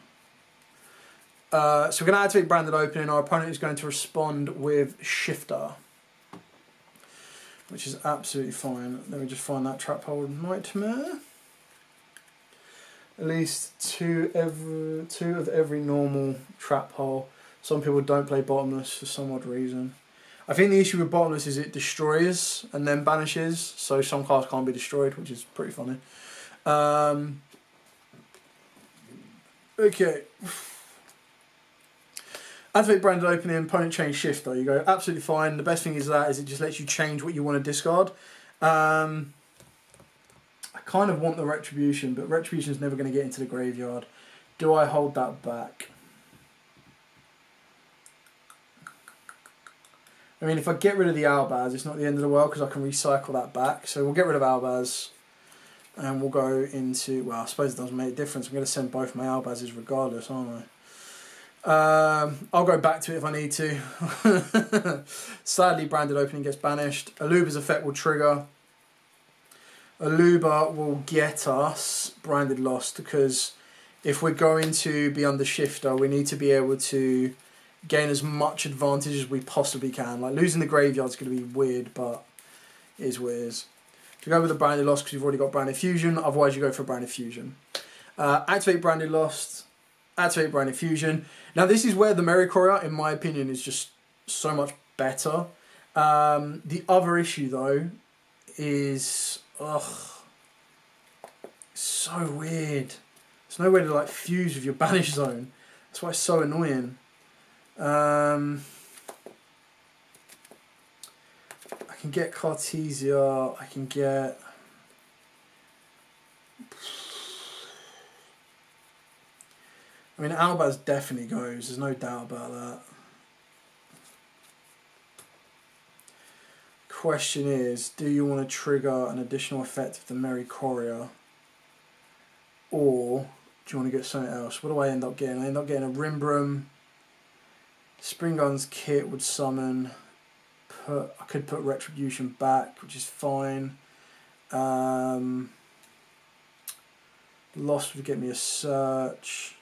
So we're going to activate Branded Opening. Our opponent is going to respond with Shifter, which is absolutely fine. Let me just find that Trap Hole Nightmare. At least two of every normal Trap Hole. Some people don't play Bottomless for some odd reason. I think the issue with Bottomless is it destroys and then banishes, so some cards can't be destroyed, which is pretty funny. Okay. Activate Branded Opening, opponent change shifter. You go, absolutely fine. The best thing is it just lets you change what you want to discard. I kind of want the Retribution, but Retribution is never going to get into the graveyard. Do I hold that back? I mean, if I get rid of the Albaz, it's not the end of the world because I can recycle that back. So we'll get rid of Albaz. And we'll go into, well, I suppose it doesn't make a difference. I'm going to send both my Albazes regardless, aren't I? I'll go back to it if I need to. Sadly, Branded Opening gets banished. Aluba's effect will trigger. Aluba will get us Branded Lost because if we're going to be under Shifter, we need to be able to gain as much advantage as we possibly can. Like losing the graveyard is going to be weird, but it is what it is. You go with the Branded Lost because you've already got Branded Fusion, otherwise you go for Branded Fusion. Activate Branded Lost, activate Branded Fusion. Now this is where the Merry Courier, in my opinion, is just so much better. The other issue though is, so weird. There's no way to like fuse with your banish zone. That's why it's so annoying. I can get Cartesia, I can get... I mean, Albaz definitely goes, there's no doubt about that. Question is, do you want to trigger an additional effect of the Merry Courier? Or do you want to get something else? What do I end up getting? I end up getting a Rimbrum. Spring Gun's Kit would summon I could put Retribution back, which is fine. Lost would get me a search.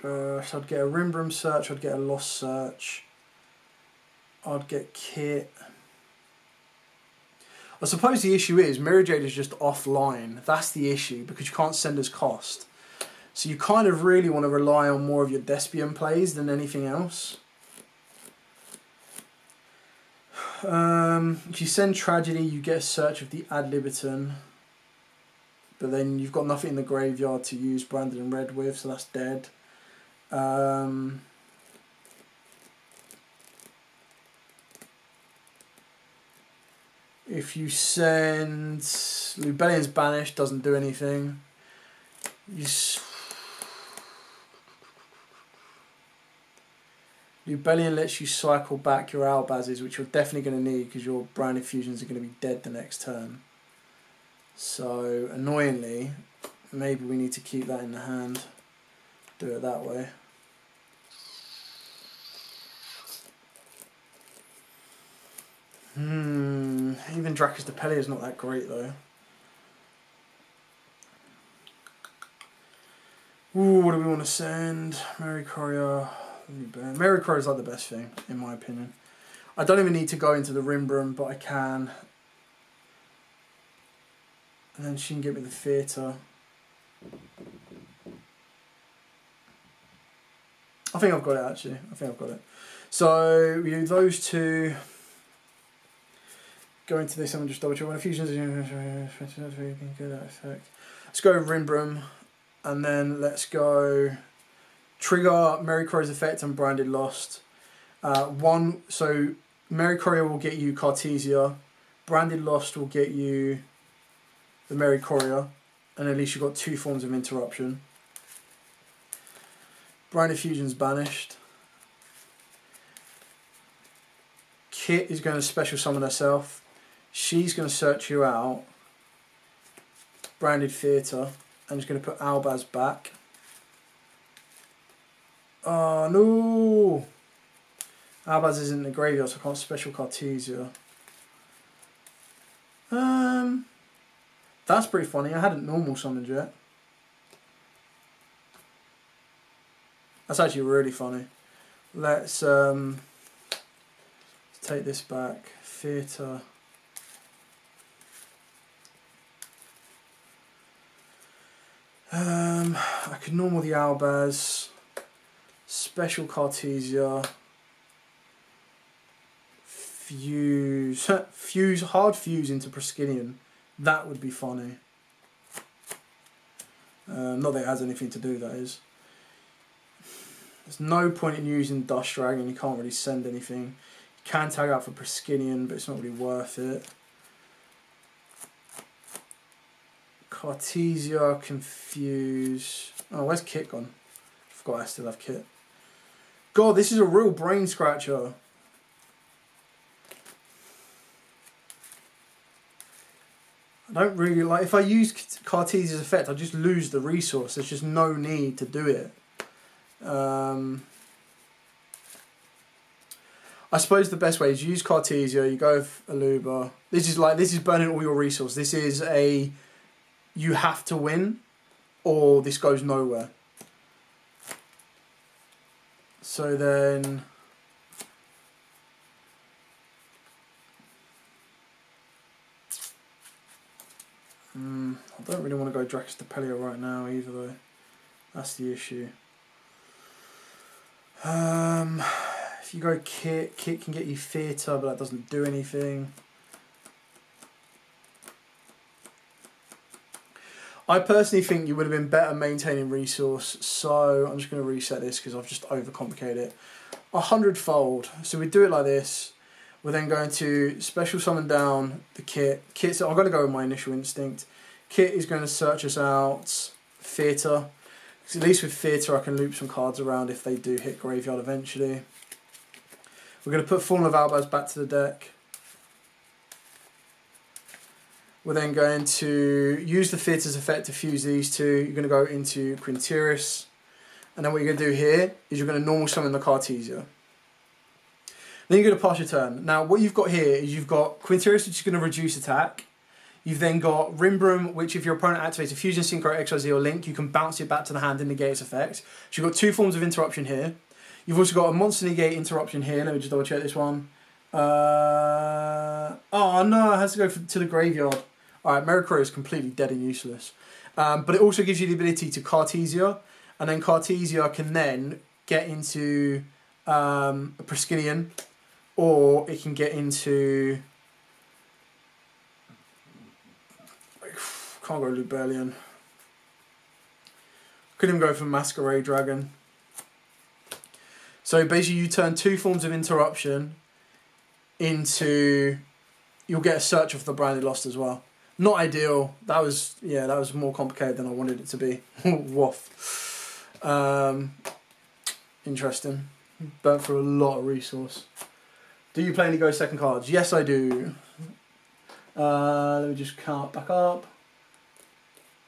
So I'd get a Rimbram search, I'd get a Lost search. I'd get Kit. I suppose the issue is Mirror Jade is just offline. That's the issue, because you can't send as cost. So you kind of really want to rely on more of your Despian plays than anything else. If you send Tragedy, you get a search of the Ad Libitum. But then you've got nothing in the graveyard to use Branded and Red with, so that's dead. If you send Lubellion's Banished, doesn't do anything. Lubellion lets you cycle back your Albazes, which you're definitely going to need because your Branded Fusions are going to be dead the next turn. So, annoyingly, maybe we need to keep that in the hand. Do it that way. Even Dracus Depelia is not that great though. Ooh, what do we want to send? Mary Courier. Mary Courier is like the best thing, in my opinion. I don't even need to go into the Rimbram, but I can. And then she can get me the Theatre. I think I've got it actually. I think I've got it. So we do those two. Go into this and just double check when a fusion is good that effect. Let's go Rimbram, and then let's go trigger Mary Courier's effect and Branded Lost. So Mary Courier will get you Cartesia, Branded Lost will get you the Mary Courier, and at least you've got two forms of interruption. Branded Fusion's banished. Kit is going to special summon herself. She's going to search you out. Branded Theatre. And she's going to put Albaz back. Oh no! Albaz isn't in the graveyard, so I can't special Cartesia. That's pretty funny. I hadn't normal summoned yet. That's actually really funny. Let's take this back. Theatre. I could normal the Albaz, special Cartesia, hard fuse into Proskinian. That would be funny. Not that it has anything to do, that is. There's no point in using Dust Dragon, you can't really send anything. You can tag out for Proskinian, but it's not really worth it. Cartesia, Confuse. Oh, where's Kit gone? I forgot I still have Kit. God, this is a real brain scratcher. I don't really like. If I use Cartesia's effect, I just lose the resource. There's just no need to do it. I suppose the best way is use Cartesia. You go with Aluba. This is burning all your resource. This is a you have to win, or this goes nowhere. So then, I don't really want to go Dracus Depelia right now either though. That's the issue. If you go Kit can get you Theatre, but that doesn't do anything. I personally think you would have been better maintaining resource, so I'm just going to reset this because I've just overcomplicated it. 100-fold. So we do it like this. We're then going to special summon down the Kit. So I'm going to go with my initial instinct. Kit is going to search us out Theatre. Because at least with Theatre I can loop some cards around if they do hit graveyard eventually. We're going to put Fallen of Albaz back to the deck. We're then going to use the Theatre's effect to fuse these two. You're going to go into Quinteris. And then what you're going to do here is you're going to normal summon the Cartesia. Then you're going to pass your turn. Now, what you've got here is you've got Quinterius, which is going to reduce attack. You've then got Rimbrum, which if your opponent activates a Fusion, Synchro, XYZ or Link, you can bounce it back to the hand and negate its effect. So you've got 2 forms of interruption here. You've also got a Monster Negate interruption here. Let me just double check this one. Oh no, it has to go to the graveyard. Alright, Mericro is completely dead and useless. But it also gives you the ability to Cartesia, and then Cartesia can then get into a Priscillian, or it can get into... Can't go Lubellion. Couldn't even go for Masquerade Dragon. So basically you turn 2 forms of interruption into... You'll get a search of the Branded Lost as well. Not ideal. That was more complicated than I wanted it to be. Woof. Interesting. Burnt through a lot of resource. Do you play any Go second cards? Yes, I do. Let me just count back up.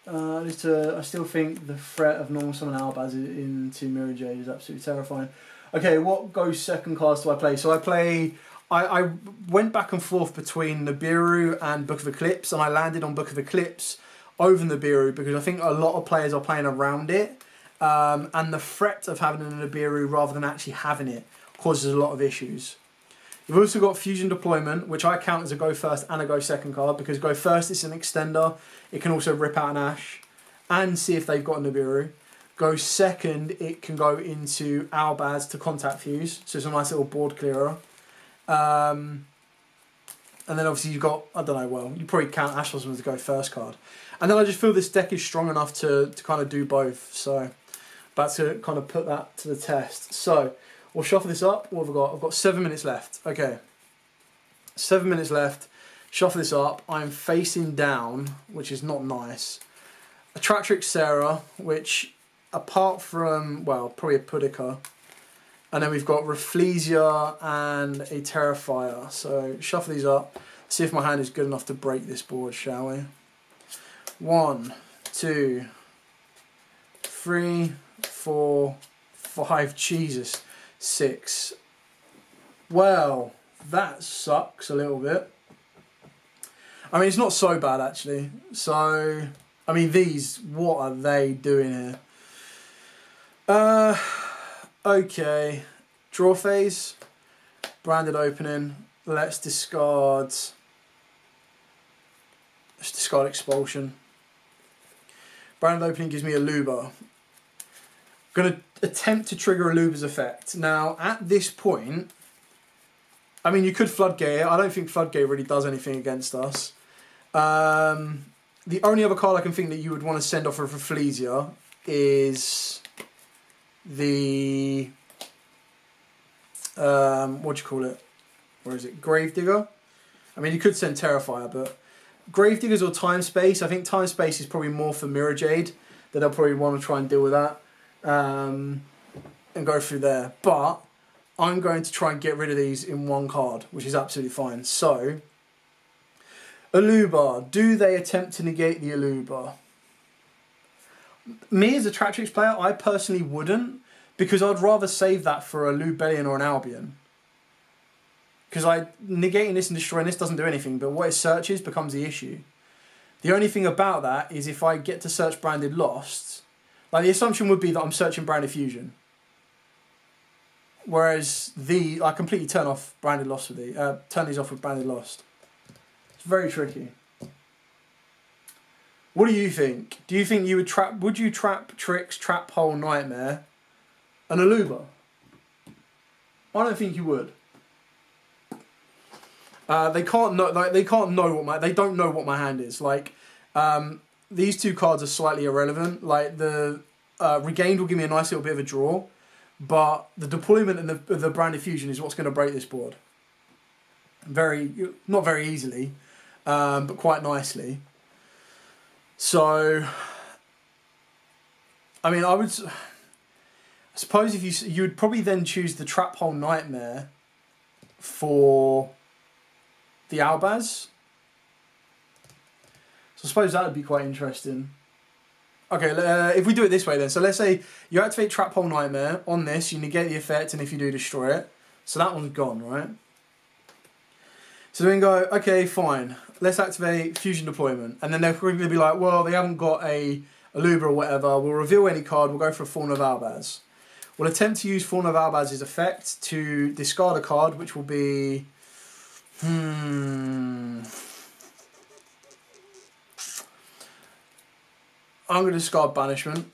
I still think the threat of normal summon Albaz into Mirror Jade is absolutely terrifying. Okay, what Go second cards do I play? So I went back and forth between Nibiru and Book of Eclipse, and I landed on Book of Eclipse over Nibiru because I think a lot of players are playing around it, and the threat of having a Nibiru rather than actually having it causes a lot of issues. You've also got Fusion Deployment, which I count as a Go First and a Go Second card, because Go First is an extender. It can also rip out an Ash and see if they've got a Nibiru. Go Second, it can go into Albaz to contact Fuse, so it's a nice little board clearer. And then obviously you've got, I don't know, well, you probably count Ash Blossom as a Go First card. And then I just feel this deck is strong enough to kind of do both, so about to kind of put that to the test. So we'll shuffle this up. What have I got? I've got 7 minutes left. Okay. 7 minutes left. Shuffle this up. I'm facing down, which is not nice. A Tratrix Sarah, which apart from, well, probably a Pudica. And then we've got Rafflesia and a Terrifier. So shuffle these up. See if my hand is good enough to break this board, shall we? 1, 2, 3, 4, 5. Jesus. 6. Well, that sucks a little bit. I mean, it's not so bad actually. So, I mean, these, what are they doing here? Okay. Draw phase. Branded opening. Let's discard Expulsion. Branded opening gives me a Luba. Going to attempt to trigger a Luba's effect. Now, at this point, I mean, you could Floodgate it. I don't think Floodgate really does anything against us. The only other card I can think that you would want to send off of Rafflesia is the... what do you call it? Where is it? Gravedigger? I mean, you could send Terrifier, but... Gravediggers or Time Space. I think Time Space is probably more for Mirror Jade. That they'll probably want to try and deal with that. And go through there. But I'm going to try and get rid of these in one card, which is absolutely fine. So, Alubar. Do they attempt to negate the Alubar? Me as a Tratrix player, I personally wouldn't, because I'd rather save that for a Lubellion or an Albion. Because negating this and destroying this doesn't do anything, but what it searches becomes the issue. The only thing about that is if I get to search Branded Lost, like the assumption would be that I'm searching Branded Fusion. Whereas I completely turn off Branded Lost with turn these off with Branded Lost. It's very tricky. What do you think? Do you think you would you trap Trix, Trap Hole, Nightmare, and Aluba? I don't think you would. They don't know what my hand is. Like, these two cards are slightly irrelevant. Like the Regained will give me a nice little bit of a draw, but the deployment and the Branded Fusion is what's going to break this board. Not very easily, but quite nicely. So, I mean, I suppose if you would probably then choose the Trap Hole Nightmare for the Albaz. So I suppose that would be quite interesting. Okay, if we do it this way then. So let's say you activate Trap Hole Nightmare. On this, you negate the effect, and if you do, destroy it. So that one's gone, right? So then go, okay, fine. Let's activate fusion deployment. And then they're going to be like, well, they haven't got a Aluba or whatever. We'll reveal any card. We'll go for a Fawn of Albaz. We'll attempt to use Fawn of Albaz's effect to discard a card, which will be... I'm going to discard Banishment.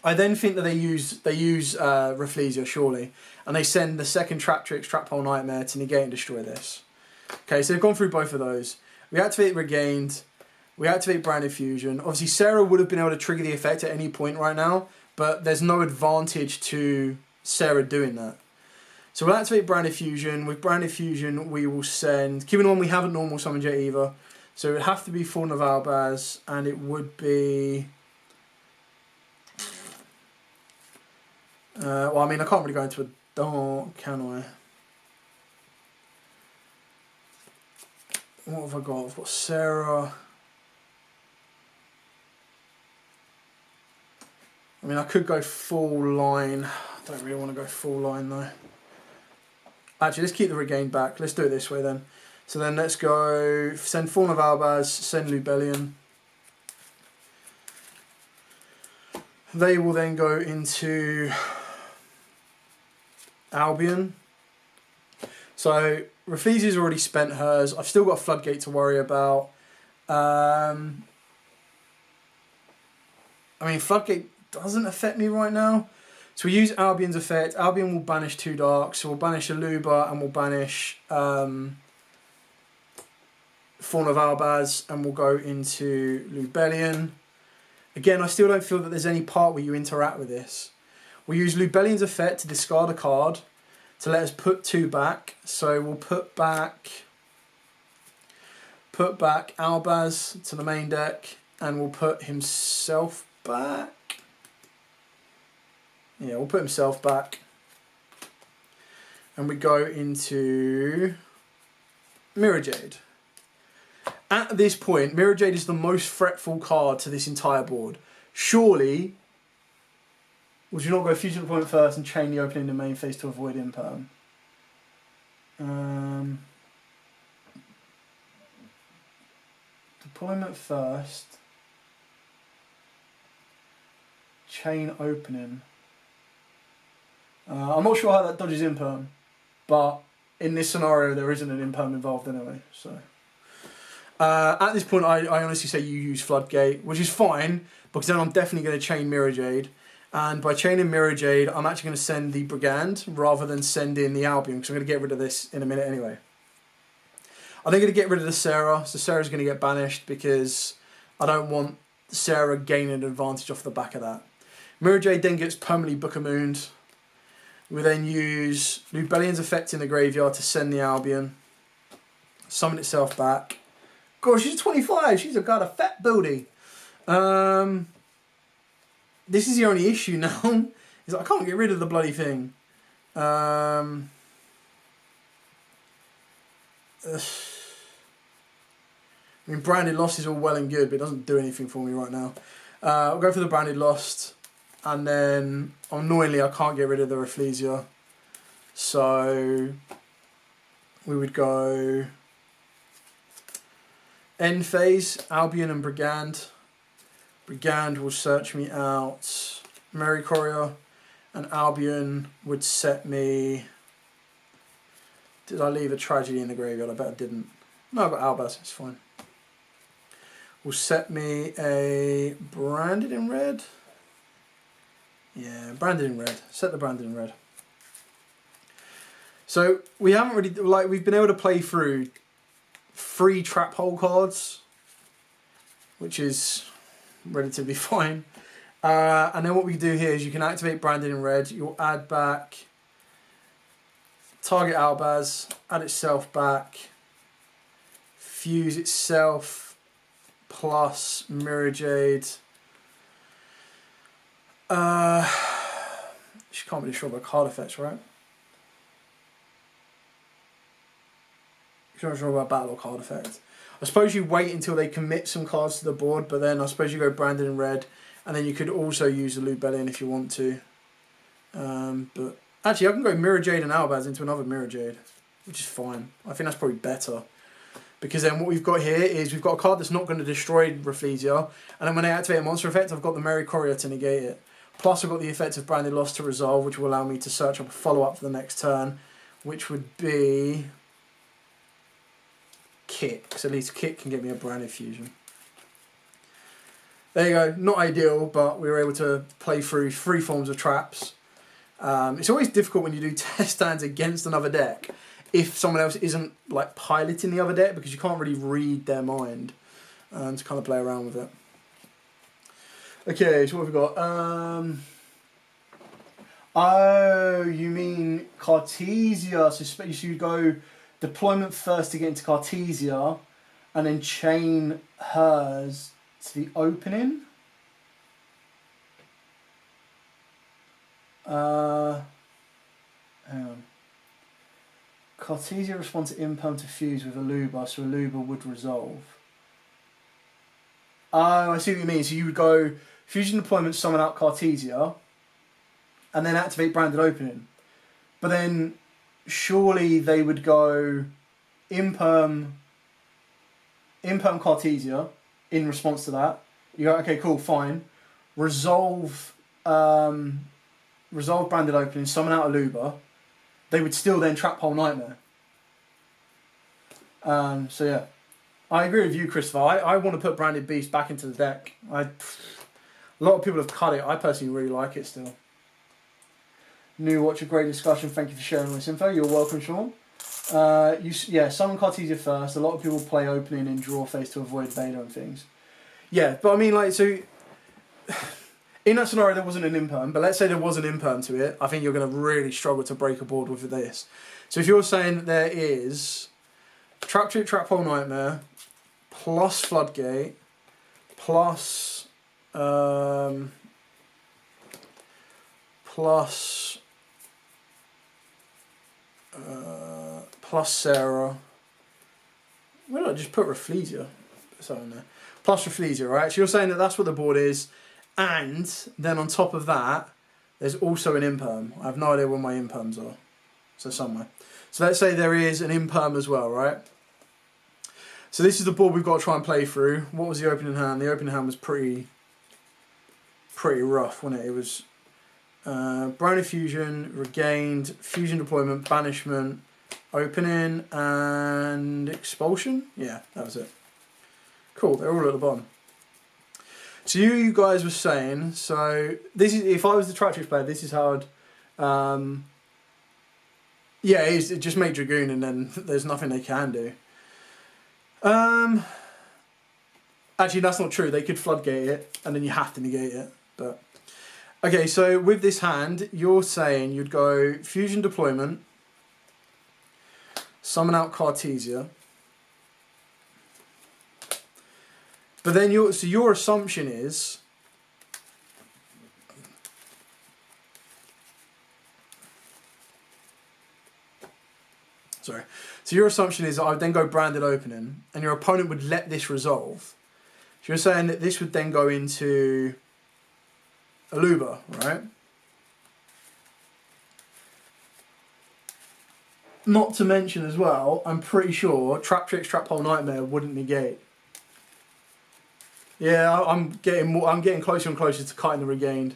I then think that they use Rafflesia, surely. And they send the second Trap Tricks, Trap Hole Nightmare to negate and destroy this. Okay, so they've gone through both of those. We activate Regained. We activate Branded Fusion. Obviously, Sarah would have been able to trigger the effect at any point right now, but there's no advantage to Sarah doing that. So we'll activate Branded Fusion. With Branded Fusion, we will send... Keeping in mind we haven't normal summoned yet either. So it would have to be Fawn of Albaz, and it would be... well, I mean, I can't really go into a dark, can I? What have I got? I've got Sarah. I mean, I could go full line. I don't really want to go full line though. Actually, let's keep the Regain back. Let's do it this way then. So then let's go send Fawn of Albaz, send Lubellion. They will then go into Albion. So Rafflesia's already spent hers. I've still got a Floodgate to worry about. I mean, Floodgate doesn't affect me right now. So we use Albion's effect. Albion will banish 2 darks. So we'll banish Aluba and we'll banish Fawn of Albaz, and we'll go into Lubellion. Again, I still don't feel that there's any part where you interact with this. We'll use Lubellion's effect to discard a card to let us put 2 back. So we'll put back Albaz to the main deck, and we'll put himself back. Yeah, we'll put himself back. And we go into Mirror Jade. At this point, Mirror Jade is the most fretful card to this entire board. Surely, would you not go Fusion Deployment first and chain the opening in the main phase to avoid imperm? Deployment first. Chain opening. I'm not sure how that dodges imperm, but in this scenario there isn't an imperm involved anyway. So at this point I honestly say you use Floodgate, which is fine, because then I'm definitely going to chain Mirror Jade. And by chaining Mirror Jade, I'm actually going to send the Brigand rather than send in the Albion, because I'm going to get rid of this in a minute anyway. I'm then going to get rid of the Sarah, so Sarah's going to get banished because I don't want Sarah gaining an advantage off the back of that. Mirror Jade then gets permanently Book-a-Mooned. We then use Lubellion's effect in the graveyard to send the Albion. Summon itself back. Gosh, she's 25. She's got a fat booty. This is the only issue now. Is I can't get rid of the bloody thing. I mean, Branded Lost is all well and good, but it doesn't do anything for me right now. I'll go for the Branded Lost. And then, annoyingly, I can't get rid of the Rafflesia. So, we would go end phase, Albion and Brigand. Brigand will search me out Mary Courier, and Albion would set me... Did I leave a Tragedy in the graveyard? I bet I didn't. No, I got Albaz, it's fine. Will set me a Branded in red. Yeah, Branded in red. Set the Branded in red. So we haven't really, like, we've been able to play through 3 trap hole cards, which is relatively fine. And then what we do here is you can activate Branded in red. You'll add back target Albaz, add itself back, fuse itself plus Mirror Jade. She can't be sure about card effects, right? She's not sure about battle or card effects. I suppose you wait until they commit some cards to the board, but then I suppose you go Branded in red, and then you could also use the Lubellion if you want to. But Actually, I can go Mirror Jade and Albaz into another Mirror Jade, which is fine. I think that's probably better. Because then what we've got here is we've got a card that's not going to destroy Rafflesia, and then when I activate a monster effect, I've got the Merry Courier to negate it. Plus I've got the effect of Branded Lost to resolve, which will allow me to search up a follow-up for the next turn, which would be Kit, because at least Kit can get me a Branded Fusion. There you go, not ideal, but we were able to play through 3 forms of traps. It's always difficult when you do test stands against another deck if someone else isn't like piloting the other deck, because you can't really read their mind to kind of play around with it. Okay, so what have we got? Oh, you mean Cartesia. So you go deployment first to get into Cartesia, and then chain hers to the opening. Hang on. Cartesia responds to Imperm to fuse with Aluba, so Aluba would resolve. Oh, I see what you mean. So you would go Fusion Deployment, summon out Cartesia, and then activate Branded Opening. But then surely they would go Imperm Cartesia in response to that. You go, okay, cool, fine. Resolve Branded Opening, summon out Aluba. They would still then trap Hole Nightmare. So yeah. I agree with you, Christopher. I want to put Branded Beast back into the deck. A lot of people have cut it. I personally really like it still. New Watch, a great discussion. Thank you for sharing all this info. You're welcome, Sean. Summon Cartesia first. A lot of people play opening and draw face to avoid Vader and things. Yeah, but I mean, like, so in that scenario there wasn't an Imperm, but let's say there was an Imperm to it. I think you're going to really struggle to break a board with this. So if you're saying that there is Trap Trick, Trap Hole Nightmare, plus Floodgate, plus Sarah. Why don't I just put Rafflesia? In there. Plus Rafflesia, right? So you're saying that that's what the board is, and then on top of that, there's also an Imperm. I have no idea where my Imperms are. So somewhere. So let's say there is an Imperm as well, right? So this is the board we've got to try and play through. What was the opening hand? The opening hand was pretty rough, wasn't it? It was Brownie Fusion, Regained, Fusion Deployment, Banishment, Opening, and Expulsion. Yeah, that was it. Cool, they're all at the bottom. So you guys were saying, so this is, if I was the Tratrix player, this is how I'd, it just make Dragoon and then there's nothing they can do. Actually, that's not true. They could Floodgate it, and then you have to negate it. But okay, so with this hand, you're saying you'd go Fusion Deployment, summon out Cartesia, but then your assumption is sorry. So your assumption is that I would then go Branded Opening, and your opponent would let this resolve. So you're saying that this would then go into Aluba, right? Not to mention as well, I'm pretty sure Trap Tricks, Trap Hole Nightmare wouldn't negate. Yeah, I'm getting closer and closer to cutting the Regained.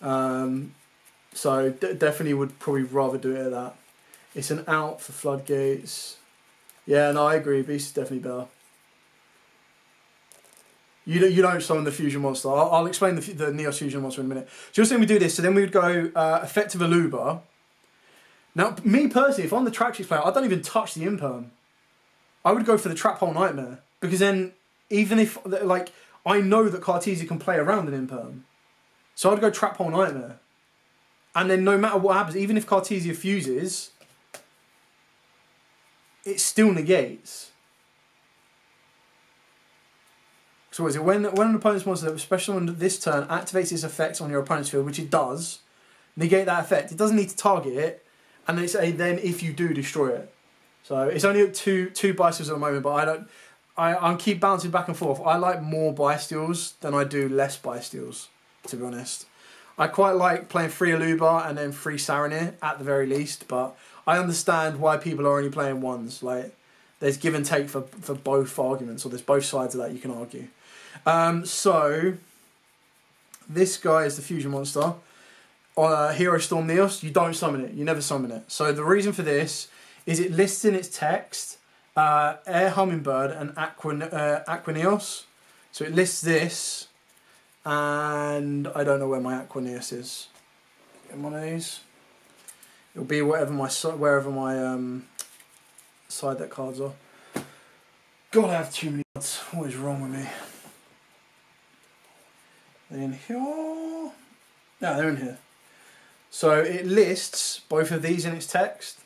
So definitely would probably rather do it at that. It's an out for Floodgates. Yeah, no, I agree. Beast is definitely better. You don't summon the Fusion Monster. I'll explain the Neos Fusion Monster in a minute. So you're saying we do this, so then we would go Effective Aluba. Now, me personally, if I'm the Tratrix player, I don't even touch the Imperm. I would go for the Trap Hole Nightmare. Because then, even if, like, I know that Cartesia can play around an Imperm. So I'd go Trap Hole Nightmare. And then no matter what happens, even if Cartesia fuses, it still negates. So what is it? When an opponent's monster, especially on this turn, activates its effects on your opponent's field, which it does, negate that effect. It doesn't need to target it, and they say then if you do, destroy it. So it's only at two Bystils at the moment, but I keep bouncing back and forth. I like more Bystials than I do less Bystials, to be honest. I quite like playing 3 Aluba and then 3 Saranir at the very least, but I understand why people are only playing 1s. Like, there's give and take for both arguments, or there's both sides of that you can argue. So, this guy is the fusion monster. Hero Storm Neos, you don't summon it. You never summon it. So the reason for this is it lists in its text Air Hummingbird and Aqua Neos. So it lists this, and I don't know where my Aqua Neos is. In one of these, it'll be wherever my side deck cards are. God, I have too many cards. What is wrong with me? They're in here. No, they're in here. So it lists both of these in its text.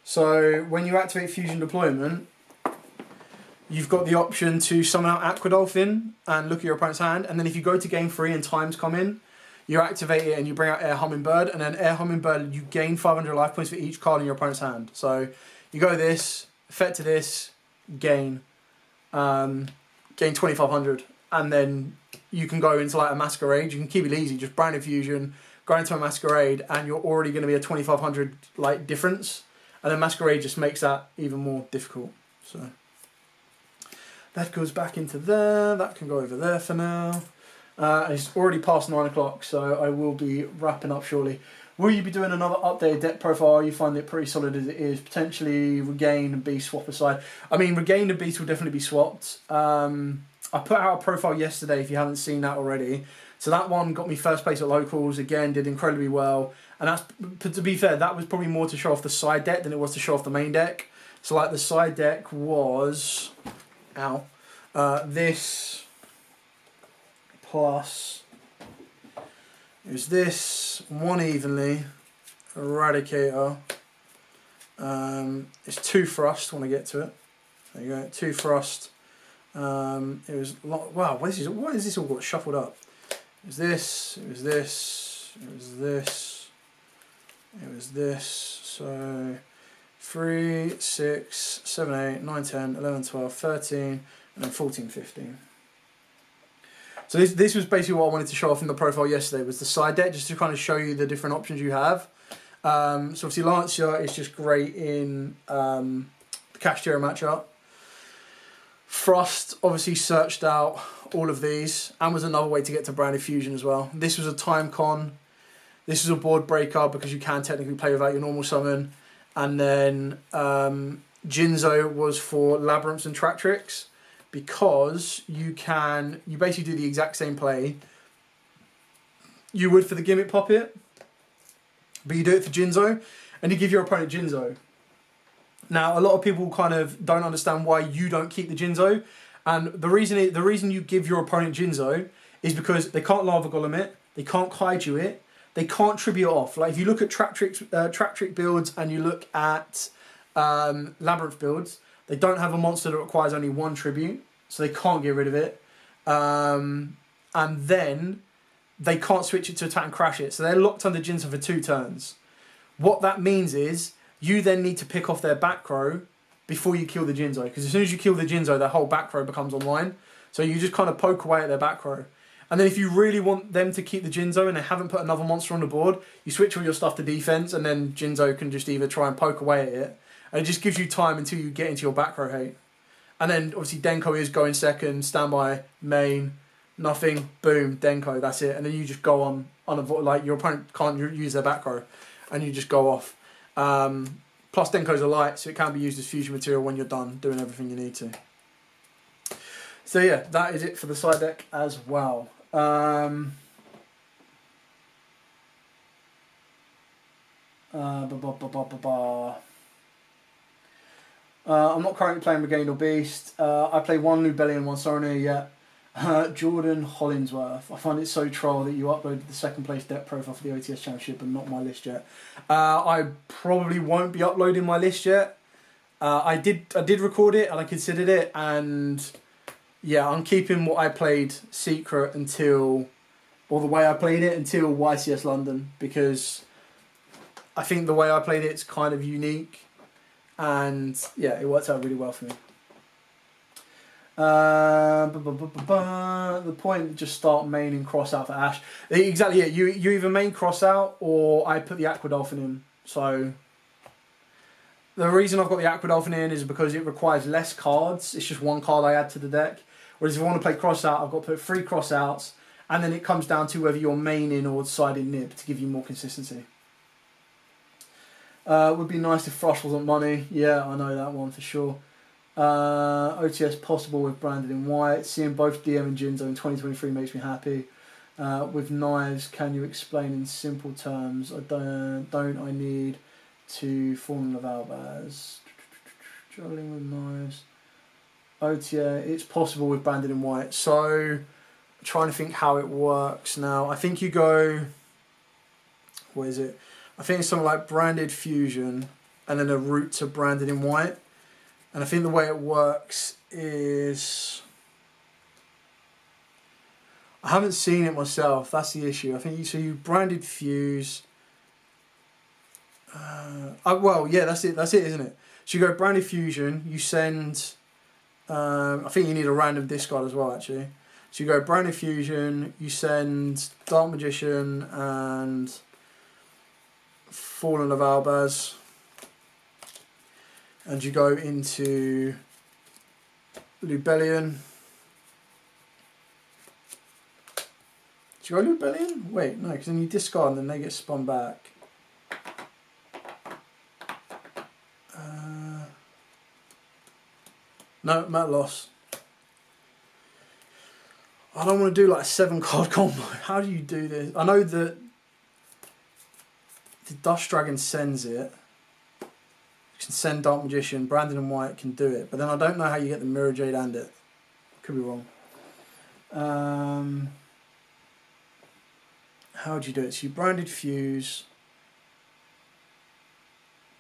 So when you activate Fusion Deployment, you've got the option to summon out Aqua Dolphin and look at your opponent's hand. And then if you go to game 3 and times come in, you activate it and you bring out Air Hummingbird. And then Air Hummingbird, you gain 500 life points for each card in your opponent's hand. So you go this, effect to this, gain 2500. And then you can go into like a Masquerade. You can keep it easy, just Brand Fusion, go into a Masquerade, and you're already going to be a 2500 like difference. And then Masquerade just makes that even more difficult. So that goes back into there. That can go over there for now. It's already past 9 o'clock, so I will be wrapping up shortly. Will you be doing another updated deck profile? You find it pretty solid as it is. Potentially Regain and Beast swap aside. I mean, Regain and Beast will definitely be swapped. I put out a profile yesterday if you haven't seen that already. So that one got me first place at locals. Again, did incredibly well. And that's, to be fair, that was probably more to show off the side deck than it was to show off the main deck. So like the side deck was, this plus, it was this, one evenly, Eradicator, it's 2 Thrust, want to get to it. There you go, 2 Thrust. It was, wow, what is this all got shuffled up? It was this, it was this, it was this, it was this, so 3, 6, 7, 8, 9, 10, 11, 12, 13, and then 14, 15. So this was basically what I wanted to show off in the profile yesterday, was the side deck, just to kind of show you the different options you have. So obviously Lancia is just great in the Kashtira matchup. Frost obviously searched out all of these and was another way to get to Branded Fusion as well. This was a time con. This was a board breaker because you can technically play without your normal summon. And then Jinzo was for Labyrinths and Track Tricks, because you basically do the exact same play you would for the Gimmick Puppet, but you do it for Jinzo, and you give your opponent Jinzo. Now, a lot of people kind of don't understand why you don't keep the Jinzo, and the reason you give your opponent Jinzo is because they can't Lava Golem it, they can't Kaiju it, they can't Tribute off. Like if you look at Track Trick builds and you look at Labyrinth builds, they don't have a monster that requires only 1 tribute, so they can't get rid of it. And then they can't switch it to attack and crash it, so they're locked under Jinzo for 2 turns. What that means is you then need to pick off their back row before you kill the Jinzo, because as soon as you kill the Jinzo, their whole back row becomes online. So you just kind of poke away at their back row. And then if you really want them to keep the Jinzo and they haven't put another monster on the board, you switch all your stuff to defense, and then Jinzo can just either try and poke away at it, and it just gives you time until you get into your back row hate. And then obviously Denko is going second, standby, main, nothing, boom, Denko, that's it. And then you just go on like your opponent can't use their back row, and you just go off. Plus Denko's a light, so it can be used as fusion material when you're done doing everything you need to. So yeah, that is it for the side deck as well. I'm not currently playing Regain or Beast. I play 1 Lubellion, 1 Saranir yet. Jordan Hollinsworth. I find it so troll that you uploaded the 2nd place deck profile for the OTS Championship and not my list yet. I probably won't be uploading my list yet. I did record it and I considered it, and yeah, I'm keeping what I played secret until, or the way I played it until YCS London, because I think the way I played it's kind of unique, and yeah, it worked out really well for me. The point, just start maining cross out for Ash. Exactly, yeah. You either main cross out or I put the Aqua Dolphin in. So the reason I've got the Aqua Dolphin in is because it requires less cards. It's just one card I add to the deck. Whereas if I want to play cross out, I've got to put 3 cross outs, and then it comes down to whether you're maining or siding nib to give you more consistency. Would be nice if Thrush wasn't money. Yeah, I know that one for sure. OTS possible with branded in white. Seeing both DM and Jinzo in 2023 makes me happy. With knives, can you explain in simple terms? I need to form of Albaz. Juggling with knives. OTA, it's possible with branded in white. So, trying to think how it works now. I think you go. What is it? I think it's something like branded fusion and then a route to branded in white. And I think the way it works is, I haven't seen it myself. That's the issue. I think you branded fuse. Well, yeah, that's it, isn't it? So you go branded fusion. You send. I think you need a random discard as well, actually. So you go branded fusion. You send Dark Magician and Fallen of Albaz. And you go into Lubellion. Do you go Lubellion? Wait, no, because then you discard and then they get spun back. No, Matt lost. I don't want to do like a 7-card combo. How do you do this? I know that the Dust Dragon sends it. Can send Dark Magician, Brandon and White can do it, but then I don't know how you get the Mirror Jade and it. Could be wrong. How do you do it? So you branded fuse.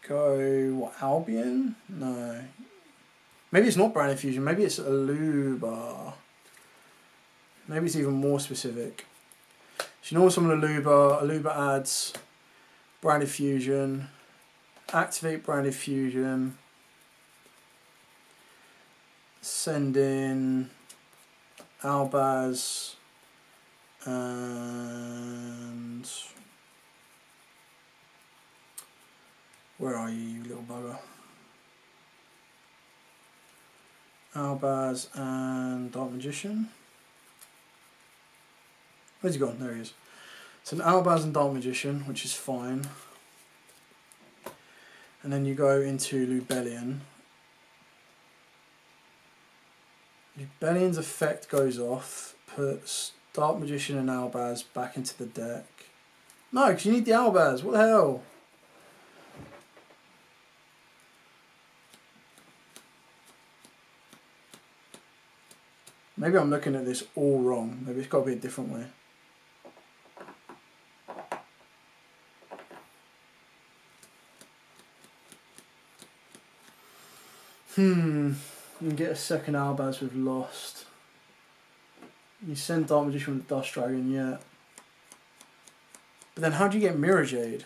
Go what, Albion? No. Maybe it's not branded fusion. Maybe it's Aluba. Maybe it's even more specific. So you know summon Aluba. Aluba adds branded fusion. Activate branded fusion. Send in Albaz and where are you, you little bugger? Albaz and Dark Magician. Where's he gone? There he is. So an Albaz and Dark Magician, which is fine. And then you go into Lubellion. Lubellion's effect goes off, puts Dark Magician and Albaz back into the deck. No, because you need the Albaz. What the hell? Maybe I'm looking at this all wrong. Maybe it's got to be a different way. You can get a second Albaz with Lost. You send Dark Magician with Dust Dragon, yeah. But then how do you get Mirror Jade?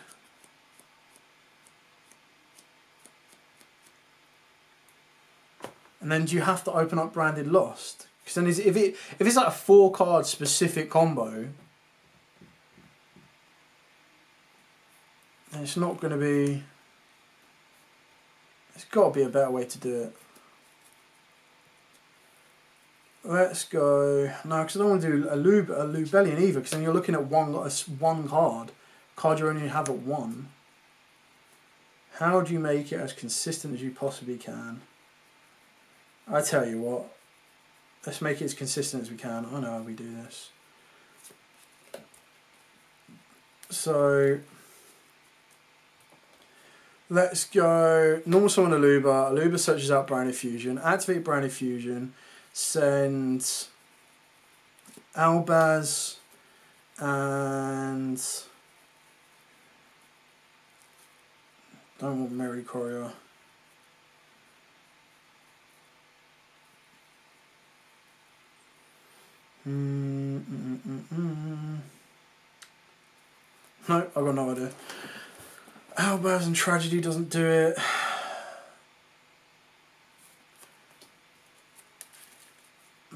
And then do you have to open up Branded Lost? Because then if it's like a 4-card specific combo, then it's not going to be. There's got to be a better way to do it. Let's go. No, because I don't want to do a Lubellion either, because then you're looking at one card you only have at 1. How do you make it as consistent as you possibly can? I tell you what, let's make it as consistent as we can. I know how we do this. So let's go normal summon Aluba. Aluba searches out Branded Fusion. Activate Branded Fusion. Send Albaz and don't want Mary Courier. No, I've got no idea. Albaz and Tragedy doesn't do it.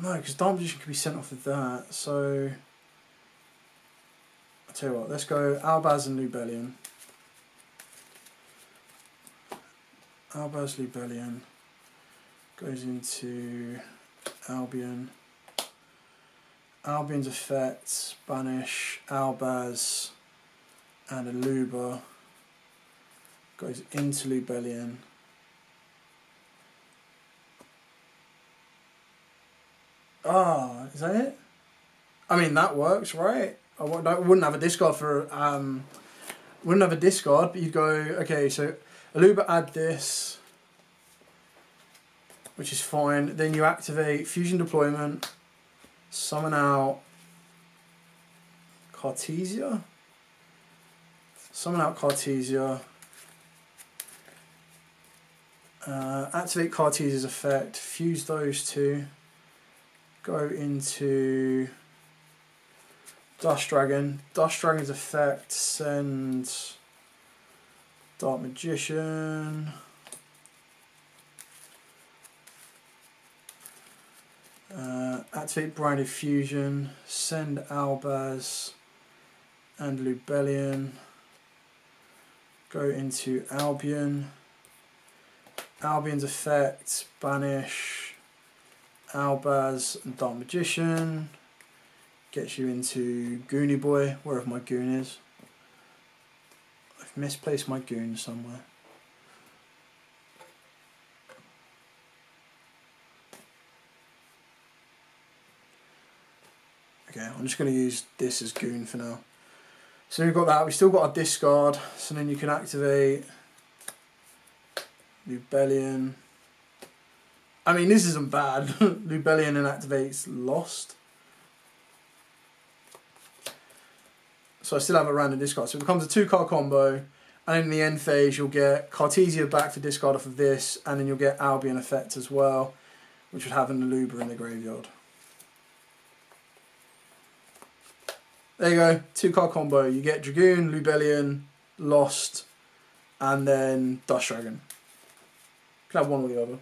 No, because Dark Magician can be sent off with that. So I'll tell you what. Let's go Albaz and Lubellion. Albaz Lubellion goes into Albion. Albion's effect, banish, Albaz and Aluba goes into Lubellion. Ah, is that it? I mean, that works, right? I wouldn't have a discard for wouldn't have a discard, but you'd go, okay, so Aluba add this, which is fine. Then you activate Fusion Deployment, summon out Cartesia. Summon out Cartesia. Activate Cartesia's effect, fuse those two. Go into Dust Dragon. Dust Dragon's effect, send Dark Magician. Activate Branded Fusion, send Albaz and Lubellion. Go into Albion. Albion's effect, banish Albaz and Dark Magician. Gets you into Goonie Boy, wherever my goon is. I've misplaced my goon somewhere. Okay, I'm just going to use this as goon for now. So we've got that, we've still got our discard, so then you can activate Lubellion. I mean, this isn't bad. Lubellion and activates Lost. So I still have a random discard. So it becomes a 2-card combo, and in the end phase you'll get Cartesia back for discard off of this, and then you'll get Albion effect as well, which would have an Aluba in the graveyard. There you go, 2-card combo. You get Dragoon, Lubellion, Lost, and then Dust Dragon. You can have one or the other.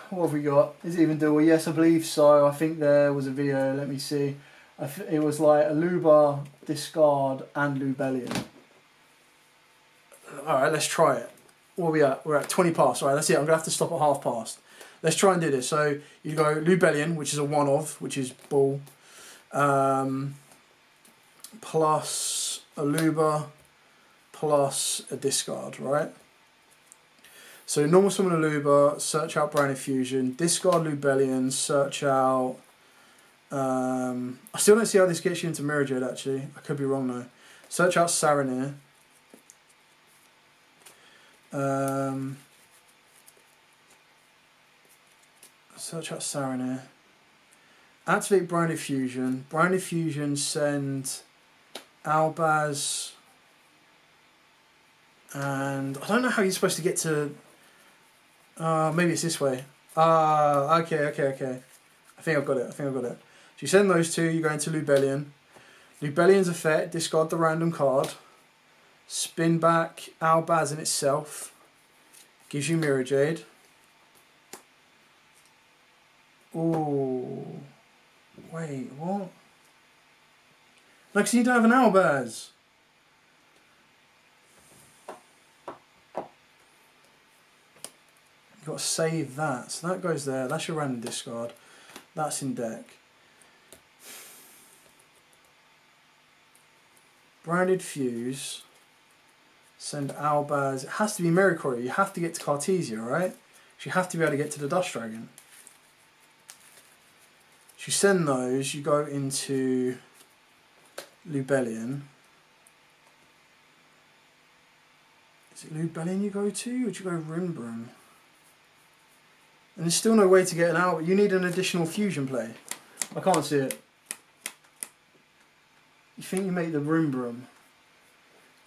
What have we got? Is it even doable? Yes, I believe so. I think there was a video, let me see. It was like Aluba, discard, and Lubellion. Alright, let's try it. What are we at? We're at 20 past. Alright, that's it. I'm going to have to stop at half past. Let's try and do this. So you go Lubellion, which is a one-of, which is bull. Plus Aluba, plus a discard, right? So normal summon Aluba, search out Branded Fusion, discard Lubellion, search out... I still don't see how this gets you into Mirror Jade actually. I could be wrong though. Search out Saranir. Search out Saranir. Activate Branded Fusion. Branded Fusion, send Albaz. And I don't know how you're supposed to get to... maybe it's this way. Okay. I think I've got it. So you send those two, you go into Lubellion. Lubellion's effect, discard the random card. Spin back Albaz in itself. Gives you Mirror Jade. Ooh. Wait, what? No, because you don't have an Albaz. You've got to save that. So that goes there. That's your random discard. That's in deck. Branded Fuse. Send Albaz. It has to be Miracle. You have to get to Cartesia, right? So you have to be able to get to the Dust Dragon. So you send those. You go into Lubellion. Is it Lubellion you go to? Or do you go Rinbrum? And there's still no way to get it out. You need an additional fusion play. I can't see it. You think you make the Rinbrum.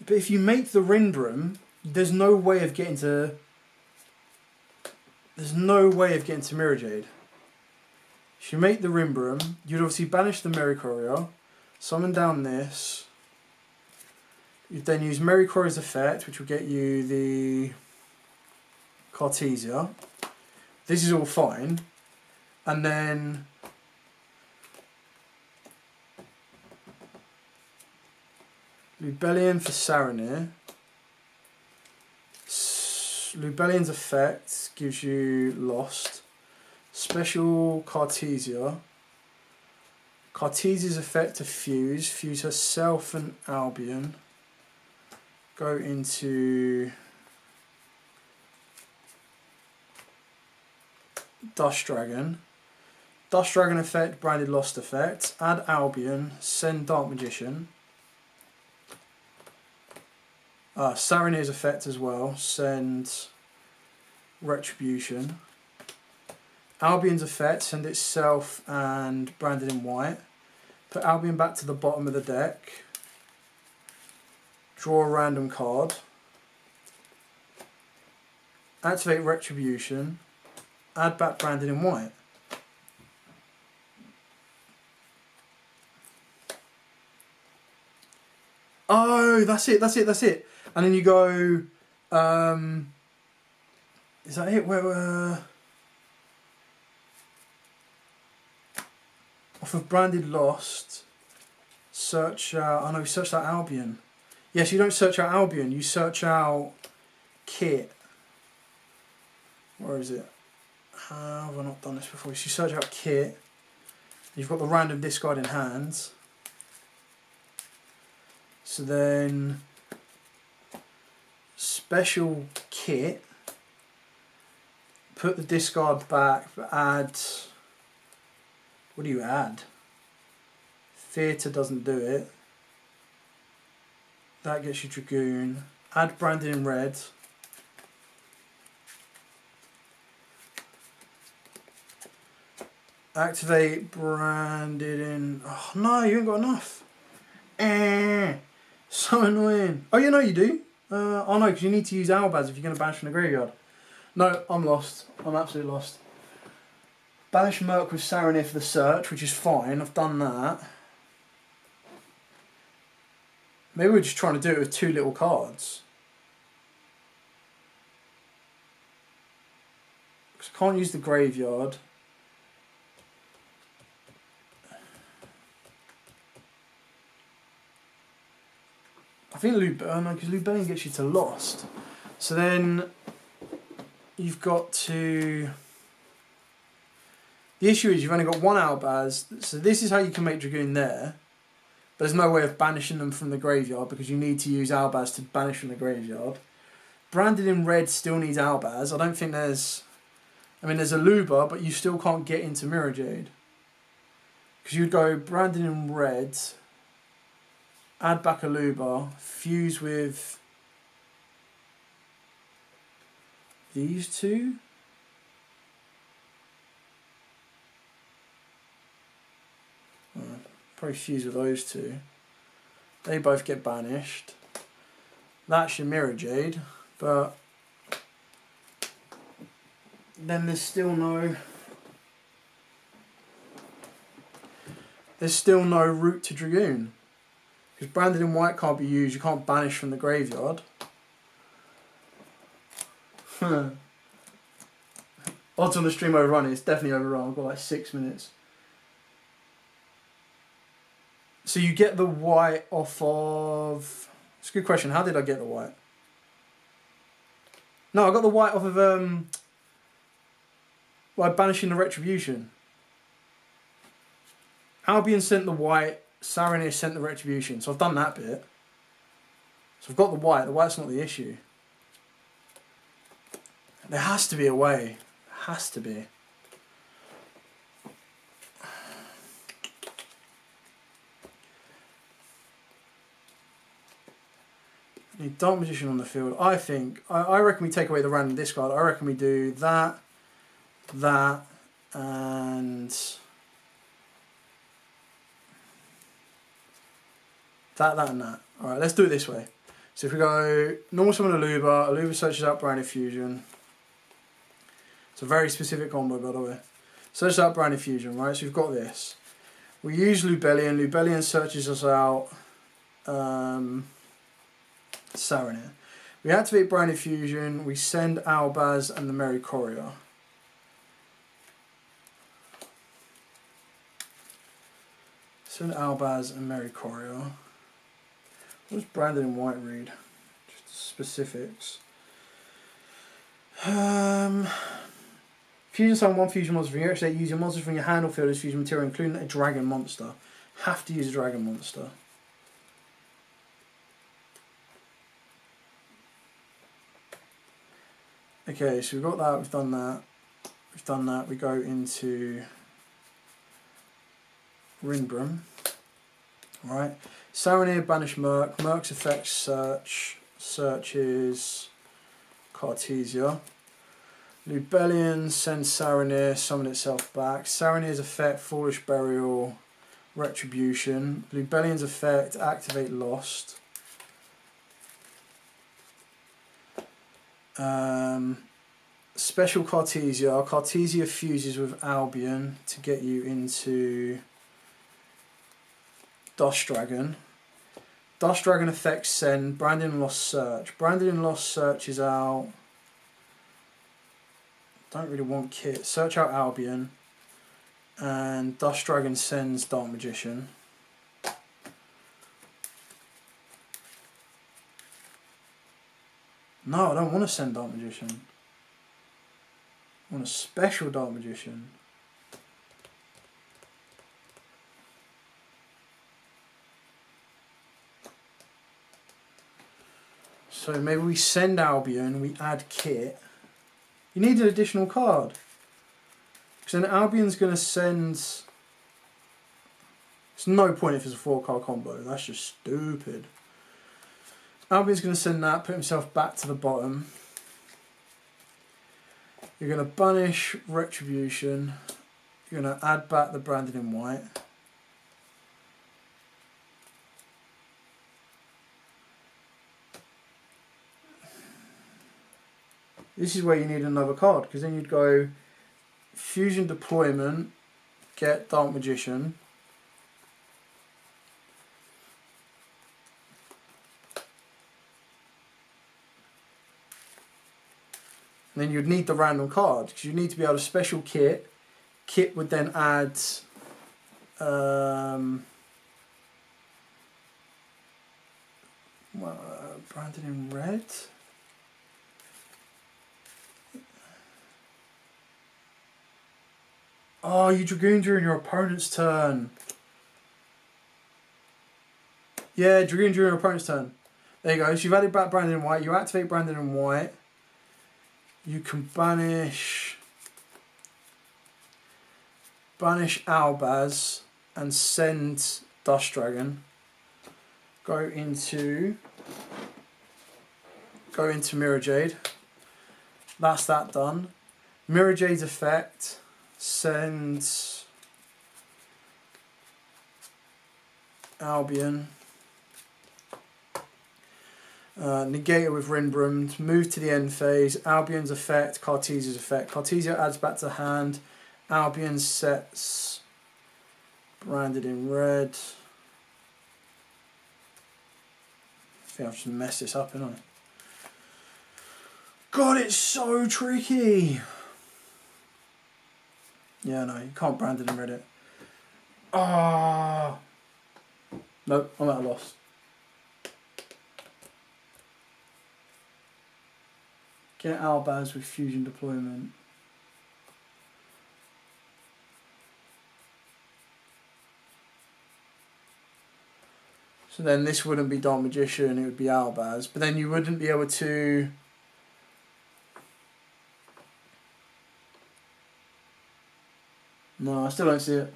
But if you make the Rinbrum, there's no way of getting to... There's no way of getting to Mirror Jade. If you make the Rinbrum, you'd obviously banish the Merry Courier, summon down this. You'd then use Merry Courier's effect, which will get you the Cartesia. This is all fine. And then Lubellion for Saronir. Lubellion's effect gives you Lost. Special Cartesia. Cartesia's effect to Fuse. Fuse herself and Albion. Go into Dust Dragon. Dust Dragon effect, Branded Lost effect. Add Albion. Send Dark Magician. Saronir's effect as well. Send Retribution. Albion's effect, send itself and Branded in White. Put Albion back to the bottom of the deck. Draw a random card. Activate Retribution. Add back Branded in White. Oh, that's it. And then you go, is that it? Where, off of Branded Lost, search out, oh no, we searched out Albion. Yes, you don't search out Albion, you search out Kit. Where is it? How have I not done this before? So you search out Kit, you've got the random discard in hand. So then, special Kit, put the discard back, but add, what do you add? Theatre doesn't do it. That gets you Dragoon. Add Branded in Red. Activate Branded in, oh no, you ain't got enough. So annoying. Oh, you know you do. Oh no, because you need to use Albaz if you're going to banish from the graveyard. No, I'm lost. I'm absolutely lost. Banish Merc with Saronir for the search, which is fine. I've done that. Maybe we're just trying to do it with 2 little cards. Because I can't use the graveyard. I think because Lubellion gets you to Lost. So then you've got to... The issue is you've only got 1 Albaz, so this is how you can make Dragoon there. But there's no way of banishing them from the graveyard because you need to use Albaz to banish from the graveyard. Branded in Red still needs Albaz. I don't think there's... I mean, there's a Luba, but you still can't get into Mirror Jade. Because you'd go Branded in Red... Add back a Luba, fuse with these 2. Probably fuse with those 2. They both get banished. That's your Mirror Jade, but then there's still no route to Dragoon. Because Branded in White can't be used, you can't banish from the graveyard. Odds on the stream overrunning, it's definitely overrun, I've got like 6 minutes. So you get the white off of... It's a good question, how did I get the white? No, I got the white off of by banishing the Retribution. Albion sent the white, Saronir sent the Retribution, so I've done that bit. So I've got the white's not the issue. There has to be a way. There has to be. Need Dark Magician on the field. I think, I reckon we take away the random discard. I reckon we do that, and that and that. Alright, let's do it this way. So if we go normal summon a Luba searches out Branded Fusion. It's a very specific combo, by the way. Searches out Branded Fusion, right? So we've got this. We use Lubellion. Lubellion searches us out Saronir. We activate Branded Fusion. We send Albaz and the Merry Courier. Send Albaz and Mary Courier. What does Brandon in White read? Just the specifics. Fusion summon 1 fusion monster from your extra. Use your monsters from your hand or field as fusion material, including a dragon monster. Have to use a dragon monster. Okay, so we've got that, we've done that. We've done that, we go into Rinbrum. Alright. Saranir, banish Merc. Merc's effect search. Search is Cartesia. Lubellion sends Saranir, summon itself back. Saranir's effect, Foolish Burial, Retribution. Lubellion's effect, activate Lost. Special Cartesia. Cartesia fuses with Albion to get you into Dust Dragon. Dust Dragon effects send Brandon Lost Search. Brandon Lost Search is out. Don't really want Kit. Search out Albion. And Dust Dragon sends Dark Magician. No, I don't want to send Dark Magician. I want a special Dark Magician. So maybe we send Albion, we add Kit. You need an additional card. Because then Albion's going to send... There's no point if it's a 4-card combo. That's just stupid. Albion's going to send that, put himself back to the bottom. You're going to banish Retribution. You're going to add back the Branded in White. This is where you need another card, because then you'd go Fusion Deployment, get Dark Magician. And then you'd need the random card, because you need to be able to special Kit. Kit would then add Branded in Red. Oh, you Dragoon during your opponent's turn. Yeah, Dragoon during your opponent's turn. There you go. So you've added back Brandon in White. You activate Brandon in White. You can banish Albaz and send Dust Dragon. Go into Mirror Jade. That's that done. Mirror Jade's effect sends Albion. Negate it with Rinbrum. Move to the end phase. Albion's effect, Cartesia's effect. Cartesia adds back to hand. Albion sets Branded in Red. I think I've just messed this up, haven't I? God, it's so tricky. Yeah, no, you can't Branded in Red it. Ah. Nope, I'm at a loss. Get Albaz with Fusion Deployment. So then this wouldn't be Dark Magician, it would be Albaz. But then you wouldn't be able to... No, I still don't see it.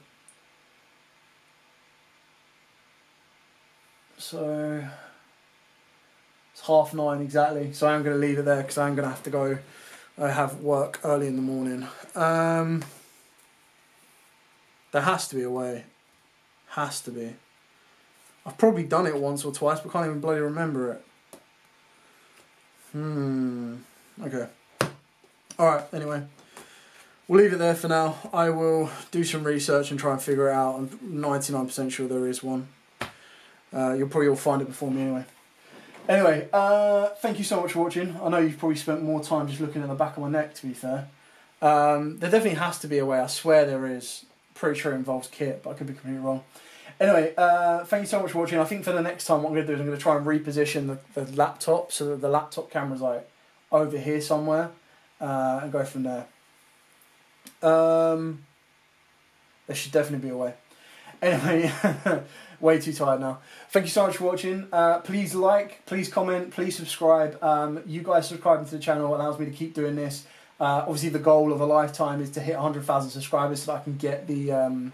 So... It's 9:30 exactly, so I'm going to leave it there because I'm going to have to go. I have work early in the morning. There has to be a way. Has to be. I've probably done it once or twice, but can't even bloody remember it. Okay. Alright, anyway. We'll leave it there for now. I will do some research and try and figure it out. I'm 99% sure there is one. You'll probably all find it before me anyway. Anyway, thank you so much for watching. I know you've probably spent more time just looking at the back of my neck, to be fair. There definitely has to be a way. I swear there is. Pretty sure it involves Kit, but I could be completely wrong. Anyway, thank you so much for watching. I think for the next time, what I'm going to do is I'm going to try and reposition the laptop so that the laptop camera's like over here somewhere, and go from there. There should definitely be a way. Anyway, way too tired now. Thank you so much for watching. Please like, please comment, please subscribe. You guys subscribing to the channel allows me to keep doing this. Obviously, the goal of a lifetime is to hit 100,000 subscribers so that I can get the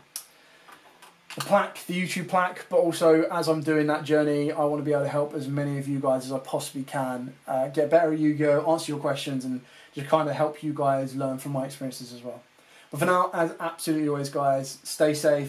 plaque, the YouTube plaque. But also, as I'm doing that journey, I want to be able to help as many of you guys as I possibly can get better at Yu-Gi-Oh, answer your questions, and just kind of help you guys learn from my experiences as well. But for now, as absolutely always, guys, stay safe.